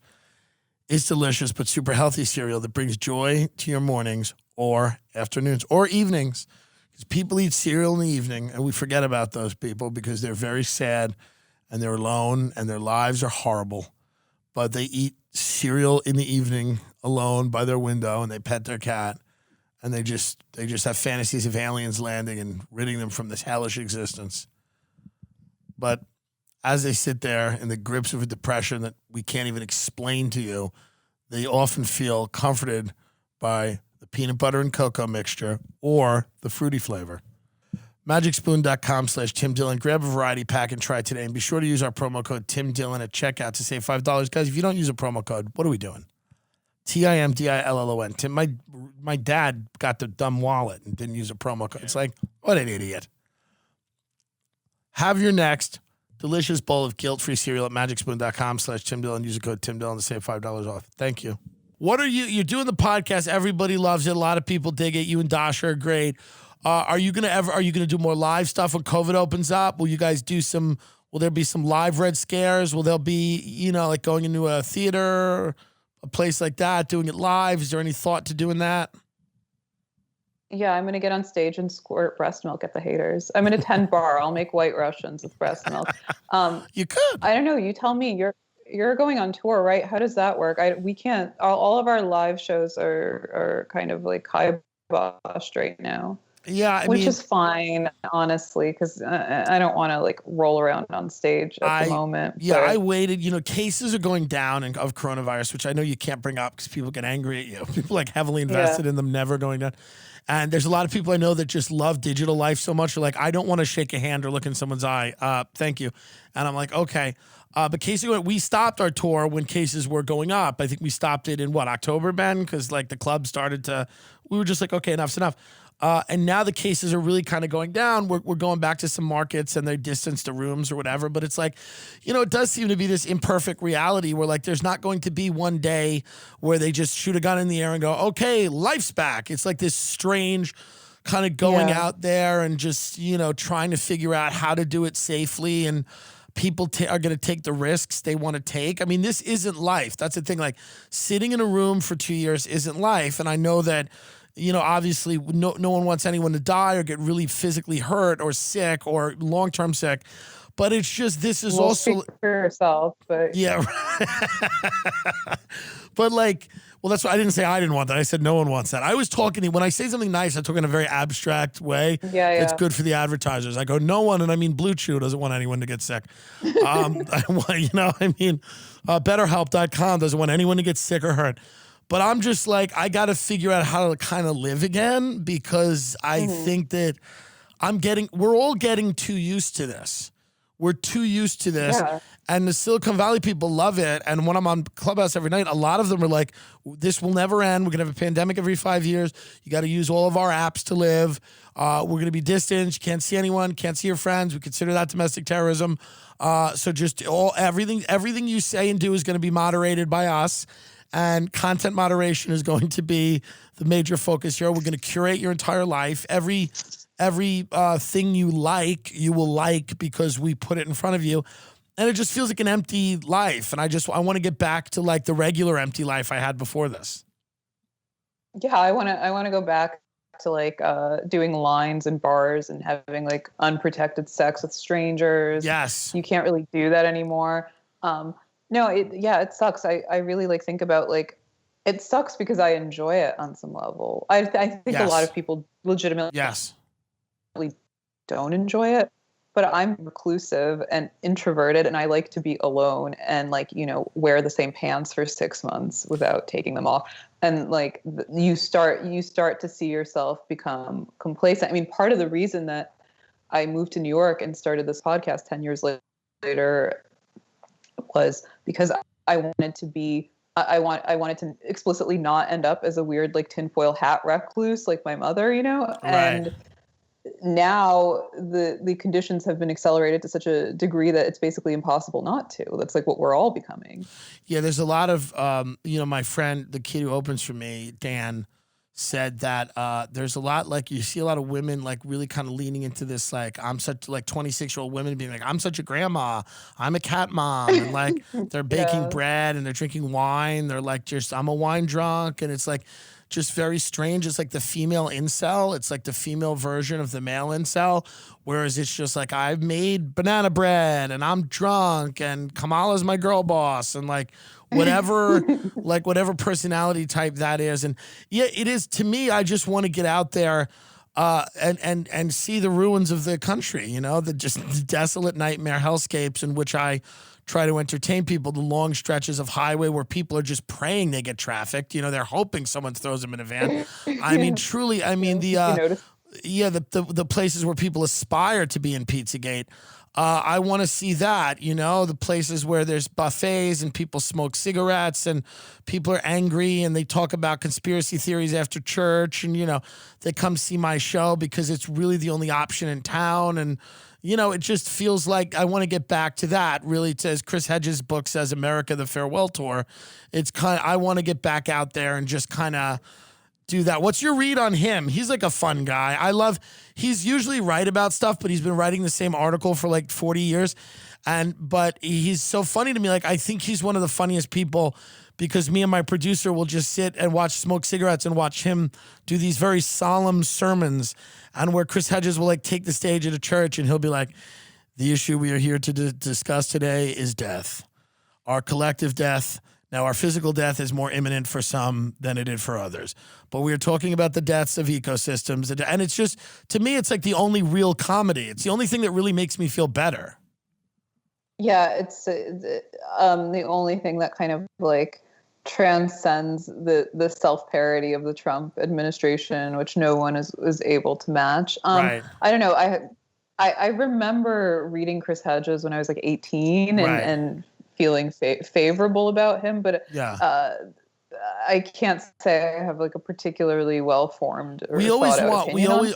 It's delicious, but super healthy cereal that brings joy to your mornings or afternoons or evenings. Because people eat cereal in the evening, and we forget about those people because they're very sad and they're alone and their lives are horrible. But they eat cereal in the evening alone by their window, and they pet their cat, and they just have fantasies of aliens landing and ridding them from this hellish existence. But as they sit there in the grips of a depression that we can't even explain to you, they often feel comforted by the peanut butter and cocoa mixture or the fruity flavor. MagicSpoon.com /Tim Dillon. Grab a variety pack and try it today. And be sure to use our promo code Tim Dillon at checkout to save $5. Guys, if you don't use a promo code, what are we doing? TIMDILLON. Tim, my dad got the dumb wallet and didn't use a promo code. It's like, what an idiot. Have your next delicious bowl of guilt-free cereal at MagicSpoon.com /Tim Dillon. Use the code Tim Dillon to save $5 off. Thank you. What are you're doing the podcast. Everybody loves it. A lot of people dig it. You and Dasha are great. Are you gonna do more live stuff when COVID opens up? Will you guys will there be some live Red Scares? Will there be, going into a theater, a place like that, doing it live? Is there any thought to doing that? Yeah, I'm going to get on stage and squirt breast milk at the haters. I'm going to attend bar. I'll make White Russians with breast milk. You could. I don't know. You tell me. You're going on tour, right? How does that work? We can't. All of our live shows are kind of kiboshed right now. Yeah, which is fine, honestly, because I don't want to roll around on stage at the moment. Yeah, I waited. Cases are going down of coronavirus, which I know you can't bring up because people get angry at you. People heavily invested in them never going down. And there's a lot of people I know that just love digital life so much. They're like, I don't want to shake a hand or look in someone's eye. Thank you. And I'm like, okay. But we stopped our tour when cases were going up. I think we stopped it in October, Ben? Because the club we were just like, okay, enough's enough. And now the cases are really kind of going down. We're going back to some markets and they distance the rooms or whatever. But it's it does seem to be this imperfect reality where there's not going to be one day where they just shoot a gun in the air and go, okay, life's back. It's this strange kind of going Yeah. out there and just, trying to figure out how to do it safely, and people are going to take the risks they want to take. I mean, this isn't life. That's the thing. Like, sitting in a room for 2 years isn't life. And I know that, obviously no one wants anyone to die or get really physically hurt or sick or long-term sick. But it's just, this is also speak for yourself, but yeah. But like, well, that's why I didn't say I didn't want that. I said no one wants that. I was talking, when I say something nice, I talk in a very abstract way. Yeah. It's good for the advertisers. I go, no one, and I mean Blue Chew doesn't want anyone to get sick. BetterHelp.com doesn't want anyone to get sick or hurt. But I'm just like, I got to figure out how to kind of live again, because I think that we're all getting too used to this. We're too used to this. Yeah. And the Silicon Valley people love it. And when I'm on Clubhouse every night, a lot of them are like, this will never end. We're going to have a pandemic every 5 years. You got to use all of our apps to live. We're going to be distant. You can't see anyone, can't see your friends. We consider that domestic terrorism. So just everything you say and do is going to be moderated by us. And content moderation is going to be the major focus here. We're going to curate your entire life. Every thing you will like because we put it in front of you. And it just feels like an empty life. And I want to get back to like the regular empty life I had before this. Yeah, I want to go back to like doing lines in bars and having like unprotected sex with strangers. Yes. You can't really do that anymore. No, it sucks. I really like think about like, it sucks because I enjoy it on some level. I think Yes. a lot of people legitimately Yes. don't enjoy it, but I'm reclusive and introverted, and I like to be alone and like, wear the same pants for 6 months without taking them off. And like you start to see yourself become complacent. I mean, part of the reason that I moved to New York and started this podcast 10 years later was because I wanted to be, I wanted to explicitly not end up as a weird like tinfoil hat recluse like my mother, Right. And now the conditions have been accelerated to such a degree that it's basically impossible not to. That's like what we're all becoming. Yeah, there's a lot of, my friend, the kid who opens for me, Dan, said that there's a lot, like you see a lot of women like really kind of leaning into this, like I'm such, like 26-year-old women being like, I'm such a grandma, I'm a cat mom, and like they're baking Yeah. bread and they're drinking wine, they're like just, I'm a wine drunk, and it's like just very strange. It's like the female incel. It's like the female version of the male incel, whereas it's just like, I've made banana bread and I'm drunk and Kamala's my girl boss, and like whatever whatever personality type that is. And yeah, it is, to me, I just want to get out there and see the ruins of the country, the just desolate nightmare hellscapes in which I try to entertain people, the long stretches of highway where people are just praying they get trafficked. They're hoping someone throws them in a van. I mean, truly, I mean, the places where people aspire to be in Pizzagate. I want to see that, the places where there's buffets and people smoke cigarettes and people are angry and they talk about conspiracy theories after church, and, they come see my show because it's really the only option in town. And, it just feels like I want to get back to that, really, as Chris Hedges' book says, America, the Farewell Tour. I want to get back out there and just kind of do that. What's your read on him? He's like a fun guy. He's usually right about stuff, but he's been writing the same article for like 40 years. But he's so funny to me. Like, I think he's one of the funniest people because me and my producer will just sit and smoke cigarettes and watch him do these very solemn sermons, and where Chris Hedges will like take the stage at a church and he'll be like, the issue we are here to discuss today is death, our collective death. Now, our physical death is more imminent for some than it is for others. But we are talking about the deaths of ecosystems. And it's just, to me, it's like the only real comedy. It's the only thing that really makes me feel better. Yeah, it's the only thing that kind of like transcends the self-parody of the Trump administration, which no one is able to match. Right. I don't know. I remember reading Chris Hedges when I was like 18 and feeling favorable about him, but yeah. I can't say I have like a particularly well-formed or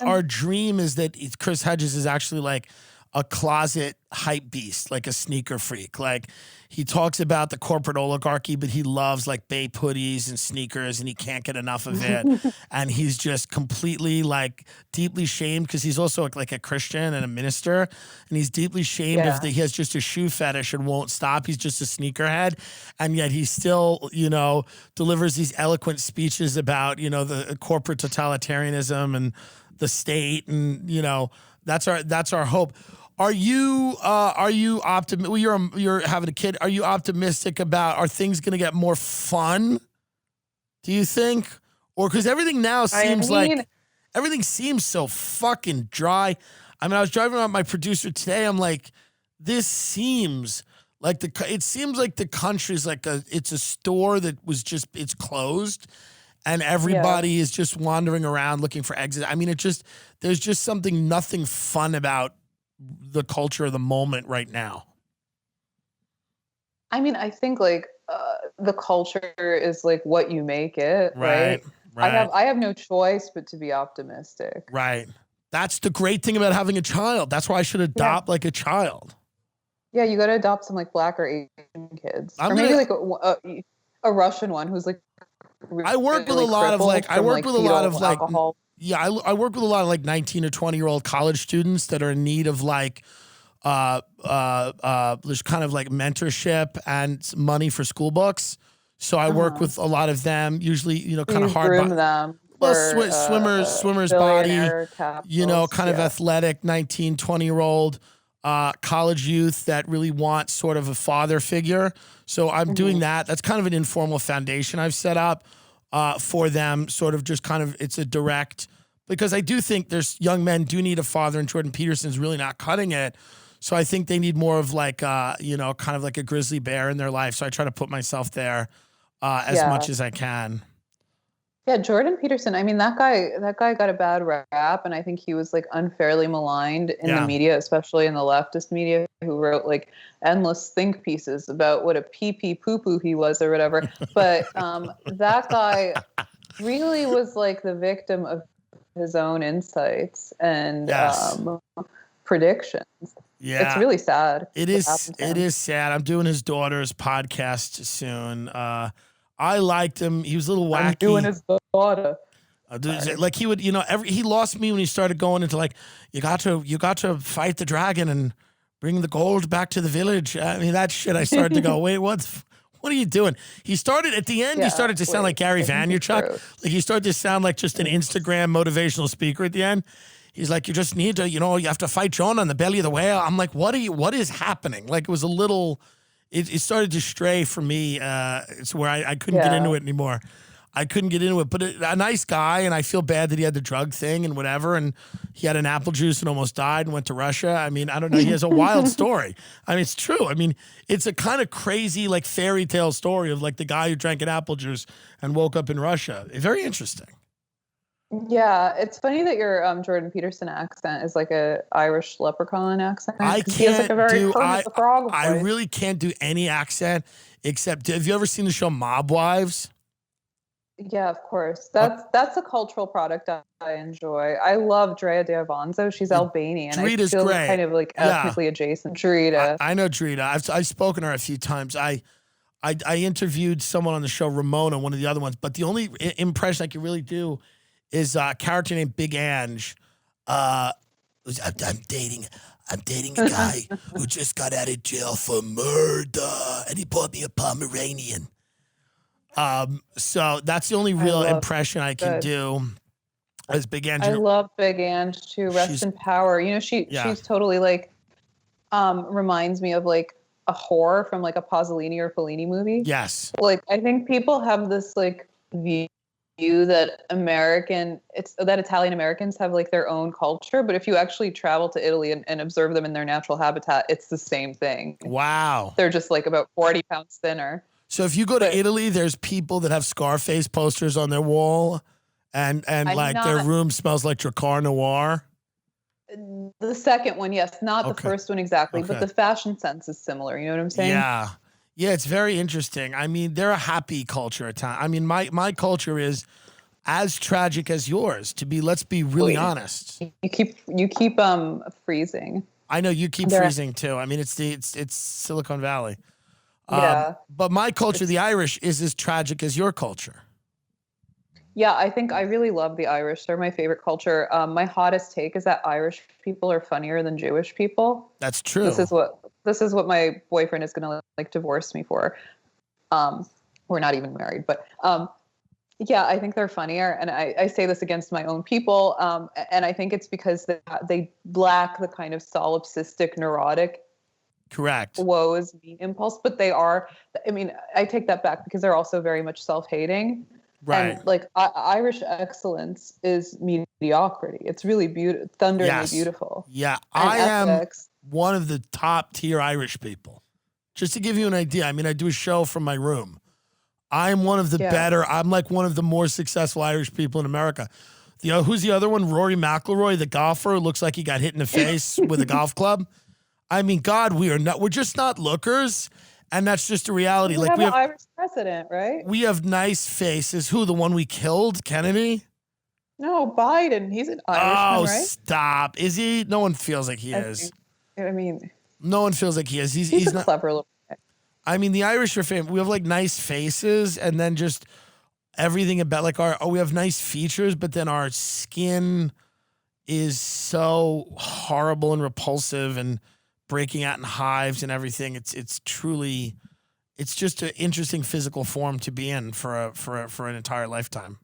our dream is that Chris Hedges is actually like a closet hype beast, like a sneaker freak. Like he talks about the corporate oligarchy, but he loves like Bape hoodies and sneakers and he can't get enough of it. And he's just completely like deeply shamed because he's also like a Christian and a minister. And he's deeply shamed of that he has just a shoe fetish and won't stop. He's just a sneakerhead. And yet he still, you know, delivers these eloquent speeches about, you know, the corporate totalitarianism and the state. And, you know, that's our hope. Are you optimistic? Well, you're having a kid. Are you optimistic about, are things going to get more fun? Do you think? Or because everything now seems like everything seems so fucking dry. I mean, I was driving around with my producer today. I'm like, this seems like it seems like the country's like it's a store that was just, it's closed. And everybody is just wandering around looking for exit. I mean, there's just nothing fun about the culture of the moment right now. I mean, I think like the culture is like what you make it, right? I have no choice but to be optimistic. Right. That's the great thing about having a child. That's why I should adopt like a child. Yeah, you got to adopt some like Black or Asian kids, maybe like a Russian one who's like. I work with a lot of like alcohol. Yeah, I work with a lot of like 19 or 20-year-old college students that are in need of like there's kind of like mentorship and money for school books. So I work with a lot of them, usually, you know, kind of hard groom them. Well, swimmer's body, you know, kind of athletic 19, 20-year-old college youth that really want sort of a father figure. So I'm doing that. That's kind of an informal foundation I've set up for them, sort of just kind of, it's a direct, because I do think there's young men do need a father, and Jordan Peterson's really not cutting it. So I think they need more of like, you know, kind of like a grizzly bear in their life. So I try to put myself there as much as I can. Yeah, Jordan Peterson. I mean, that guy got a bad rap, and I think he was like unfairly maligned in the media, especially in the leftist media, who wrote like endless think pieces about what a pee poo poo he was or whatever. But that guy really was like the victim of his own insights and predictions. Yeah, it's really sad. It is sad. I'm doing his daughter's podcast soon. I liked him. He was a little wacky. I'm doing his daughter. Like he would, you know, he lost me when he started going into like, you got to fight the dragon and bring the gold back to the village. I mean, that shit. I started to go, wait, what are you doing? He started at the end. He started to sound like Gary Vaynerchuk. Like he started to sound like just an Instagram motivational speaker at the end. He's like, you just need to, you know, you have to fight John on the belly of the whale. I'm like, what is happening? Like it was a little. It started to stray for me. It's where I couldn't get into it anymore. I couldn't get into it, but a nice guy, and I feel bad that he had the drug thing and whatever, and he had an apple juice and almost died and went to Russia. I mean, I don't know. He has a wild story. I mean, it's true. I mean, it's a kind of crazy, like fairy tale story of like the guy who drank an apple juice and woke up in Russia. Very interesting. Yeah, it's funny that your Jordan Peterson accent is like a Irish leprechaun accent. I can't he has like a very frog voice. I really can't do any accent except. Have you ever seen the show Mob Wives? Yeah, of course. That's a cultural product I enjoy. I love Drea D'Avanzo. She's Albanian. Drita's I feel great. Kind of like ethnically adjacent. Drita. I know Drita. I've spoken to her a few times. I interviewed someone on the show, Ramona, one of the other ones, but the only impression I can really do is a character named Big Ange. I'm dating a guy who just got out of jail for murder, and he bought me a Pomeranian. So that's the only real impression I can do as Big Ange. I love Big Ange too. Rest in power. You know, she's totally like reminds me of like a whore from like a Pasolini or Fellini movie. Yes. Like I think people have this like view that Italian Americans have like their own culture, but if you actually travel to Italy and observe them in their natural habitat, it's the same thing. Wow. They're just like about 40 pounds thinner. So if you go to Italy, there's people that have Scarface posters on their wall and like their room smells like Dracar Noir. The second one, yes, not the first one exactly, but the fashion sense is similar. You know what I'm saying? Yeah. Yeah, it's very interesting. I mean, they're a happy culture at times. I mean, my culture is as tragic as yours. Let's be really honest. You keep freezing. I know you keep They're- freezing too. I mean, it's Silicon Valley. Yeah. But my culture, the Irish, is as tragic as your culture. Yeah, I think I really love the Irish. They're my favorite culture. My hottest take is that Irish people are funnier than Jewish people. That's true. This is what my boyfriend is gonna like divorce me for. We're not even married, but yeah, I think they're funnier, and I say this against my own people, and I think it's because they lack the kind of solipsistic, neurotic, correct, woe is me impulse, but they are. I mean, I take that back because they're also very much self-hating. Right. And like Irish excellence is mediocrity. It's really thunderingly beautiful. Yeah, and I am one of the top tier Irish people. Just to give you an idea, I mean, I do a show from my room. I'm one of the better. I'm like one of the more successful Irish people in America. Who's the other one? Rory McIlroy, the golfer, looks like he got hit in the face with a golf club. I mean, God, we're just not lookers, and that's just a reality. We have an Irish president, right? We have nice faces. Who, the one we killed, Kennedy? No, Biden. He's an Irishman, right? Stop. Is he? No one feels like he is. I mean, no one feels like he is. He's a not, clever little guy. I mean, the Irish are famous. We have like nice faces, and then just everything about like we have nice features, but then our skin is so horrible and repulsive and breaking out in hives and everything. It's truly, it's just an interesting physical form to be in for an entire lifetime.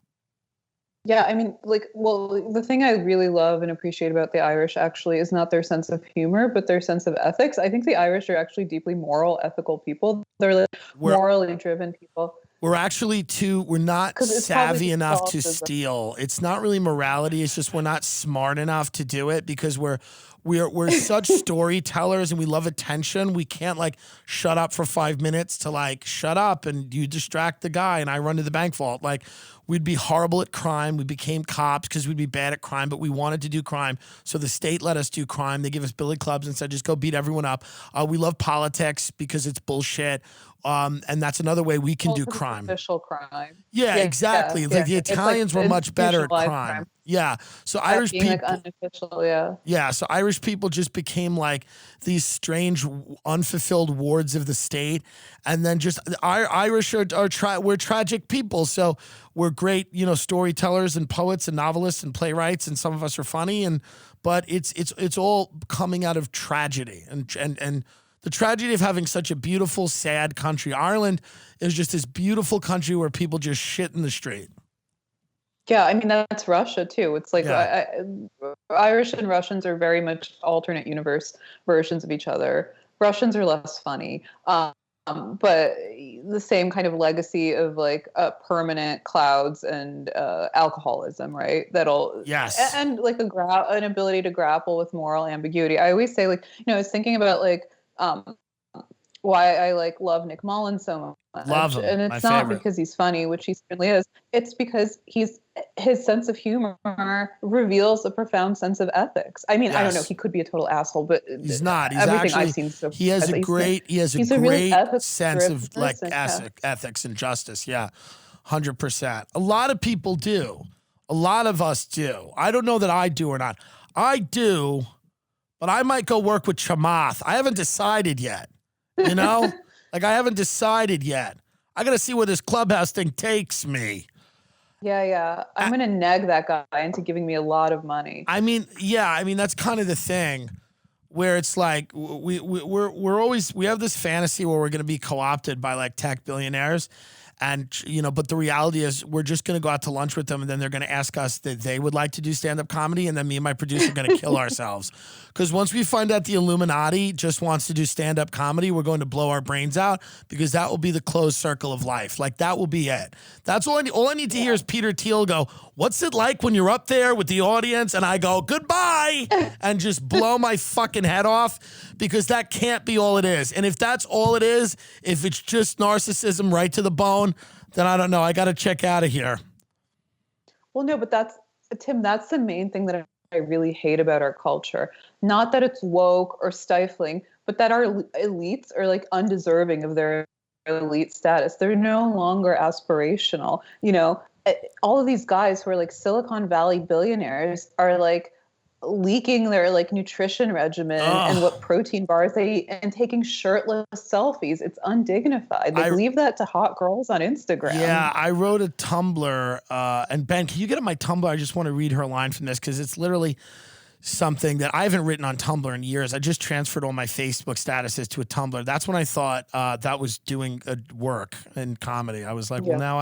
Yeah, I mean, the thing I really love and appreciate about the Irish actually is not their sense of humor, but their sense of ethics. I think the Irish are actually deeply moral, ethical people. They're like morally driven people. We're actually we're not savvy enough to steal. It's not really morality. It's just we're not smart enough to do it because we're such storytellers and we love attention. We can't like shut up for 5 minutes to like shut up and you distract the guy and I run to the bank vault. Like we'd be horrible at crime. We became cops because we'd be bad at crime, but we wanted to do crime. So the state let us do crime. They give us billy clubs and said, just go beat everyone up. We love politics because it's bullshit. And that's another way we can do crime. Official crime. Yeah, exactly. Yeah. Like the Italians were much better at crime. Yeah. So Irish people, like unofficial, yeah. Yeah. So Irish people just became like these strange, unfulfilled wards of the state, and then just Irish we're tragic people. So we're great, storytellers and poets and novelists and playwrights, and some of us are funny, but it's all coming out of tragedy and the tragedy of having such a beautiful, sad country. Ireland is just this beautiful country where people just shit in the street. Yeah, I mean, that's Russia, too. It's like Irish and Russians are very much alternate universe versions of each other. Russians are less funny, but the same kind of legacy of like permanent clouds and alcoholism, right? And like an ability to grapple with moral ambiguity. I always say, like, I was thinking about like, why I like love Nick Mullen so much. Love him. And it's not because he's funny, which he certainly is. It's because his sense of humor reveals a profound sense of ethics. I mean, I don't know, he could be a total asshole, but he's not. He's everything actually, I've seen so he has a great really sense of like ethics and justice. Yeah. 100%. A lot of people do. A lot of us do. I don't know that I do or not. I do. But I might go work with Chamath. I haven't decided yet, Like, I haven't decided yet. I got to see where this Clubhouse thing takes me. Yeah. I'm going to nag that guy into giving me a lot of money. I mean, that's kind of the thing where it's like we have this fantasy where we're going to be co-opted by like tech billionaires. And, but the reality is we're just going to go out to lunch with them and then they're going to ask us that they would like to do stand-up comedy. And then me and my producer are going to kill ourselves. Because once we find out the Illuminati just wants to do stand-up comedy, we're going to blow our brains out because that will be the closed circle of life. Like that will be it. That's all I need to hear is Peter Thiel go, what's it like when you're up there with the audience? And I go, goodbye, and just blow my fucking head off because that can't be all it is. And if that's all it is, if it's just narcissism right to the bone, then I don't know. I got to check out of here. Well, no, but Tim, that's the main thing that I really hate about our culture. Not that it's woke or stifling, but that our elites are like undeserving of their elite status. They're no longer aspirational. All of these guys who are like Silicon Valley billionaires are like leaking their like nutrition regimen and what protein bars they eat and taking shirtless selfies. It's undignified. Like leave that to hot girls on Instagram. Yeah, I wrote a Tumblr, and Ben, can you get on my Tumblr? I just want to read her line from this because it's literally something that I haven't written on Tumblr in years. I just transferred all my Facebook statuses to a Tumblr. That's when I thought that was doing good work in comedy. I was like, well, now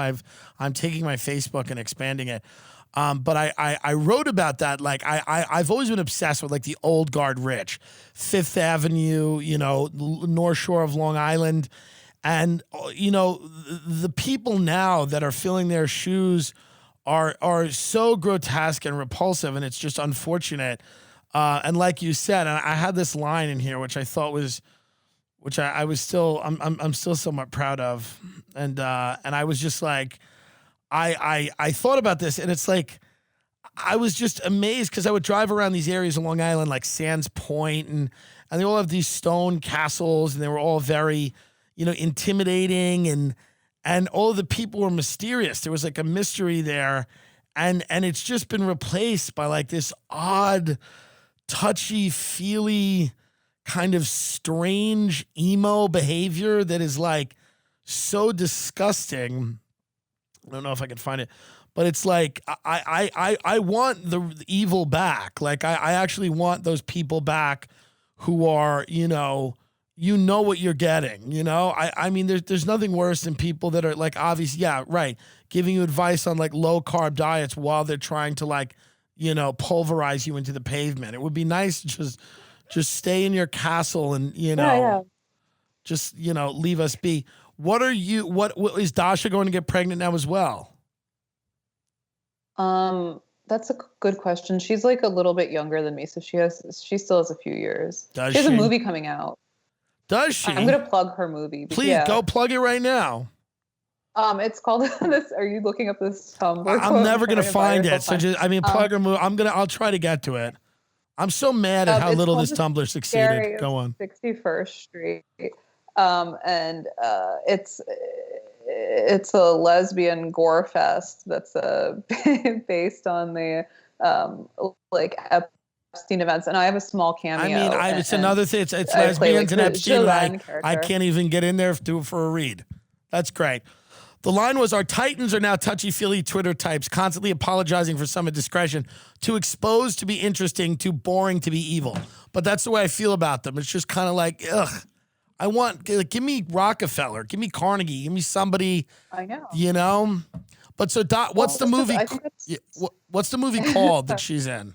I'm taking my Facebook and expanding it. But I wrote about that. Like I've always been obsessed with like the old guard rich, Fifth Avenue, you know, North Shore of Long Island. And, you know, the people now that are filling their shoes are so grotesque and repulsive, and it's just unfortunate. And like you said, and I had this line in here, which I thought was, which I was still, I'm still somewhat proud of. And I was just like, I thought about this, and it's like, I was just amazed because I would drive around these areas of Long Island, like Sands Point, and they all have these stone castles, and they were all very, you know, intimidating, and all of the people were mysterious. There was like a mystery there, and it's just been replaced by like this odd, touchy-feely, kind of strange emo behavior that is like so disgusting. I don't know if I can find it, but it's like I want the evil back. Like I actually want those people back who are, you know what you're getting, you know? I mean, there's nothing worse than people that are like, obviously, yeah, right, giving you advice on like low carb diets while they're trying to like, you know, pulverize you into the pavement. It would be nice to just stay in your castle and, you know, just, you know, leave us be. What is Dasha going to get pregnant now as well? That's a good question. She's like a little bit younger than me, so she still has a few years. She has a movie coming out. Does she? I'm gonna plug her movie. Please go plug it right now. It's called this. Are you looking up this Tumblr? I'm never gonna find it. So just, I mean, plug her movie. I'll try to get to it. I'm so mad at how little this Tumblr succeeded. Go on. 61st Street. And it's a lesbian gore fest that's based on the like Epstein events, and I have a small cameo. I mean, it's another thing. It's lesbians and Epstein. I can't even get in there for a read. That's great. The line was, our Titans are now touchy-feely Twitter types, constantly apologizing for some indiscretion, too exposed to be interesting, too boring to be evil. But that's the way I feel about them. It's just kind of like, ugh. I want, like, give me Rockefeller, give me Carnegie, give me somebody. I know. You know? But so, what's the movie? What's the movie called that she's in?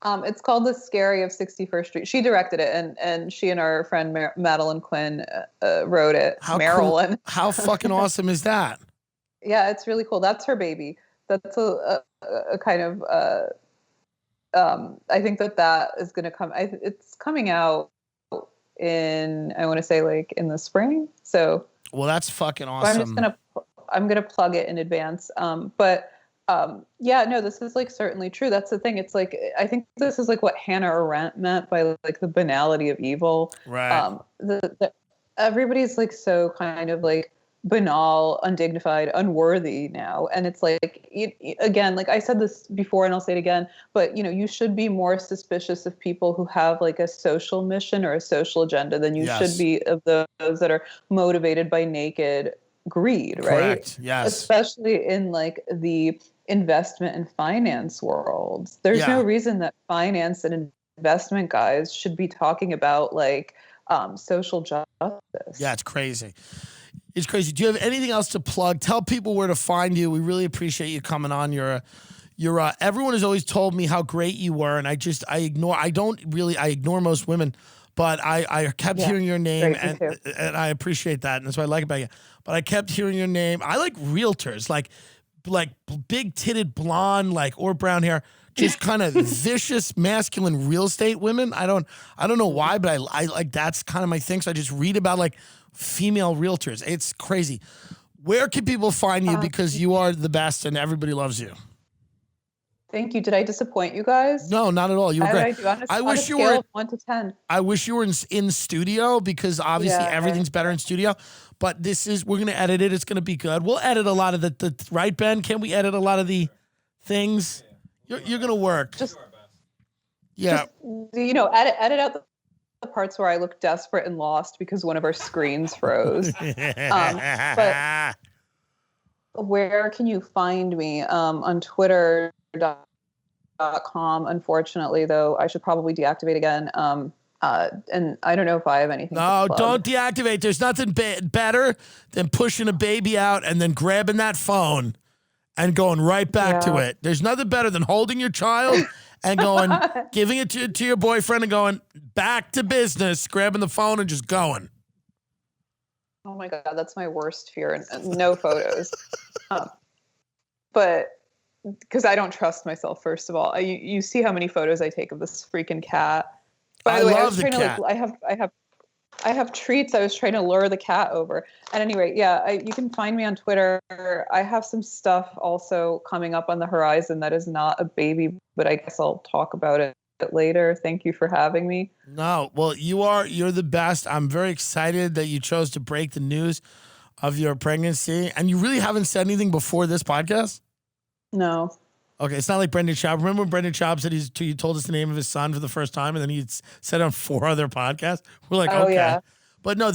It's called The Scary of 61st Street. She directed it, and she and our friend Madeline Quinn wrote it. Marilyn. Cool. How fucking awesome is that? Yeah, it's really cool. That's her baby. That's a kind of. I think that is going to come. It's coming out in, I want to say, like in the spring. So. Well, that's fucking awesome. I'm gonna plug it in advance. Yeah, no, this is like certainly true. That's the thing. It's like, I think this is like what Hannah Arendt meant by like the banality of evil. Right. Everybody's like so kind of like banal, undignified, unworthy now. And it's like, again, like I said this before and I'll say it again, but you know, you should be more suspicious of people who have like a social mission or a social agenda than you should be of those that are motivated by naked greed, right? Correct. Yes. Especially in like the investment and finance world. There's no reason that finance and investment guys should be talking about like social justice. Yeah, it's crazy. It's crazy. Do you have anything else to plug? Tell people where to find you. We really appreciate you coming on. Everyone has always told me how great you were, and I ignore most women, but I kept hearing your name, and I appreciate that, and that's what I like about you. But I kept hearing your name. I like realtors, like big titted blonde, like, or brown hair, just kind of vicious masculine real estate women. I don't know why, but I like, that's kind of my thing. So I just read about like female realtors. It's crazy. Where can people find you? Because you are the best and everybody loves you. Thank you. Did I disappoint you guys? No, not at all. You were great. I wish you were 1 to 10. I wish you were in studio, because obviously everything's better in studio. But we're gonna edit it. It's gonna be good. We'll edit a lot of the right, Ben? Can we edit a lot of the things? You're gonna work. Yeah. Just, you know, edit out the parts where I look desperate and lost because one of our screens froze. But where can you find me? On Twitter.com. Unfortunately, though, I should probably deactivate again. And I don't know if I have anything. No, don't deactivate. There's nothing better than pushing a baby out and then grabbing that phone and going right back to it. There's nothing better than holding your child and going, giving it to your boyfriend and going back to business, grabbing the phone and just going. Oh my God, that's my worst fear. No photos. But because I don't trust myself, first of all. You see how many photos I take of this freaking cat. By the way, I was trying to I have treats. I was trying to lure the cat over. At any rate, you can find me on Twitter. I have some stuff also coming up on the horizon that is not a baby, but I guess I'll talk about it later. Thank you for having me. No, well, you're the best. I'm very excited that you chose to break the news of your pregnancy. And you really haven't said anything before this podcast? No. Okay, it's not like Brendan Schaub. Remember when Brendan Schaub said he told us the name of his son for the first time, and then he said on 4 other podcasts? We're like, okay. Yeah. But no,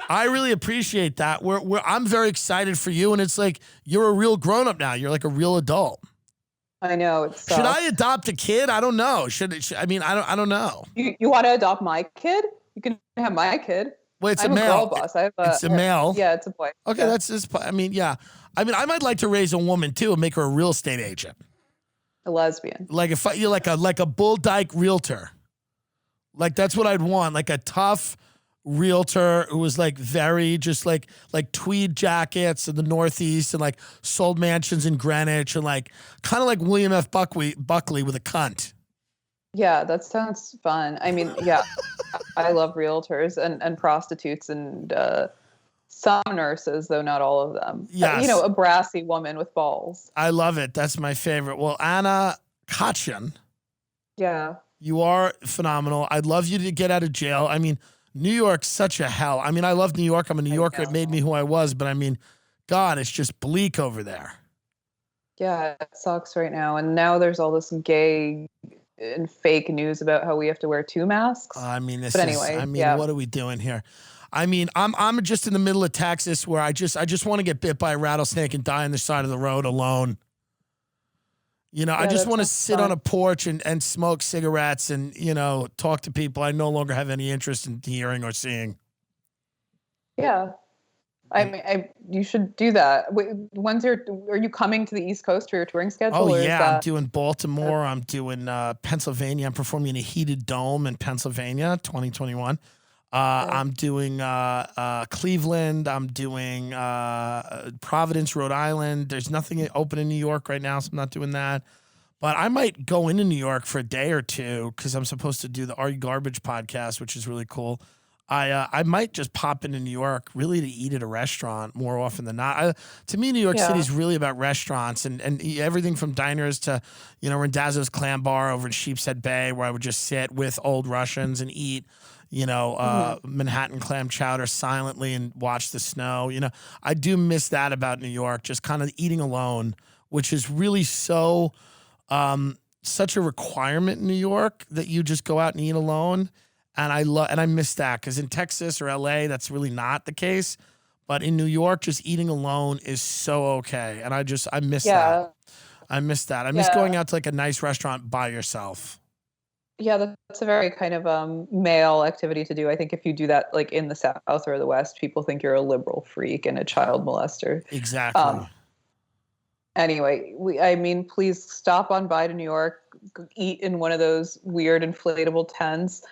I really appreciate that. I'm very excited for you, and it's like you're a real grown-up now. You're like a real adult. I know. Should I adopt a kid? I don't know. I don't know. You want to adopt my kid? You can have my kid. Well, it's a male. Girl boss. It's a male. Yeah, it's a boy. Okay, that's just. I mean, I might like to raise a woman too and make her a real estate agent. A lesbian. Like you're like a bull dyke realtor. Like that's what I'd want. Like a tough realtor who was like very just like tweed jackets in the Northeast and like sold mansions in Greenwich and like kind of like William F. Buckley with a cunt. Yeah, that sounds fun. I mean, yeah, I love realtors and prostitutes and some nurses, though not all of them. Yes. You know, a brassy woman with balls. I love it. That's my favorite. Well, Anna Khachiyan. Yeah. You are phenomenal. I'd love you to get out of jail. I mean, New York's such a hell. I mean, I love New York. I'm a New Yorker. It made me who I was. But I mean, God, it's just bleak over there. Yeah, it sucks right now. And now there's all this gay and fake news about how we have to wear 2 masks. I mean, yeah. What are we doing here? I mean, I'm just in the middle of Texas where I just want to get bit by a rattlesnake and die on the side of the road alone. You know, I just want to sit on a porch and smoke cigarettes and, you know, talk to people I no longer have any interest in hearing or seeing. Yeah. I mean, you should do that. Wait, are you coming to the East Coast for your touring schedule? Oh, yeah. I'm doing Baltimore. I'm doing Pennsylvania. I'm performing in a heated dome in Pennsylvania, 2021. I'm doing Cleveland. I'm doing Providence, Rhode Island. There's nothing open in New York right now, so I'm not doing that. But I might go into New York for a day or two because I'm supposed to do the Are You Garbage podcast, which is really cool. I might just pop into New York really to eat at a restaurant more often than not. To me, New York City is really about restaurants and everything from diners to, you know, Randazzo's Clam Bar over in Sheepshead Bay where I would just sit with old Russians and eat, you know, Manhattan clam chowder silently and watch the snow. You know, I do miss that about New York, just kind of eating alone, which is really such a requirement in New York that you just go out and eat alone. And I miss that because in Texas or LA, that's really not the case. But in New York, just eating alone is so okay. And I miss that. I miss that. I miss going out to like a nice restaurant by yourself. Yeah, that's a very kind of male activity to do. I think if you do that like in the South or the West, people think you're a liberal freak and a child molester. Exactly. Anyway, please stop on by to New York, eat in one of those weird inflatable tents.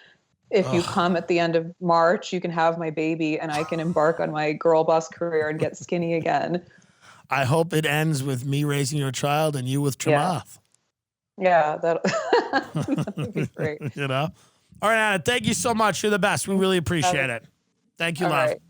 If you come at the end of March, you can have my baby and I can embark on my girl boss career and get skinny again. I hope it ends with me raising your child and you with Chamath. Yeah, that would be great. You know? All right, Anna, thank you so much. You're the best. We really appreciate it. Thank you, love. Right.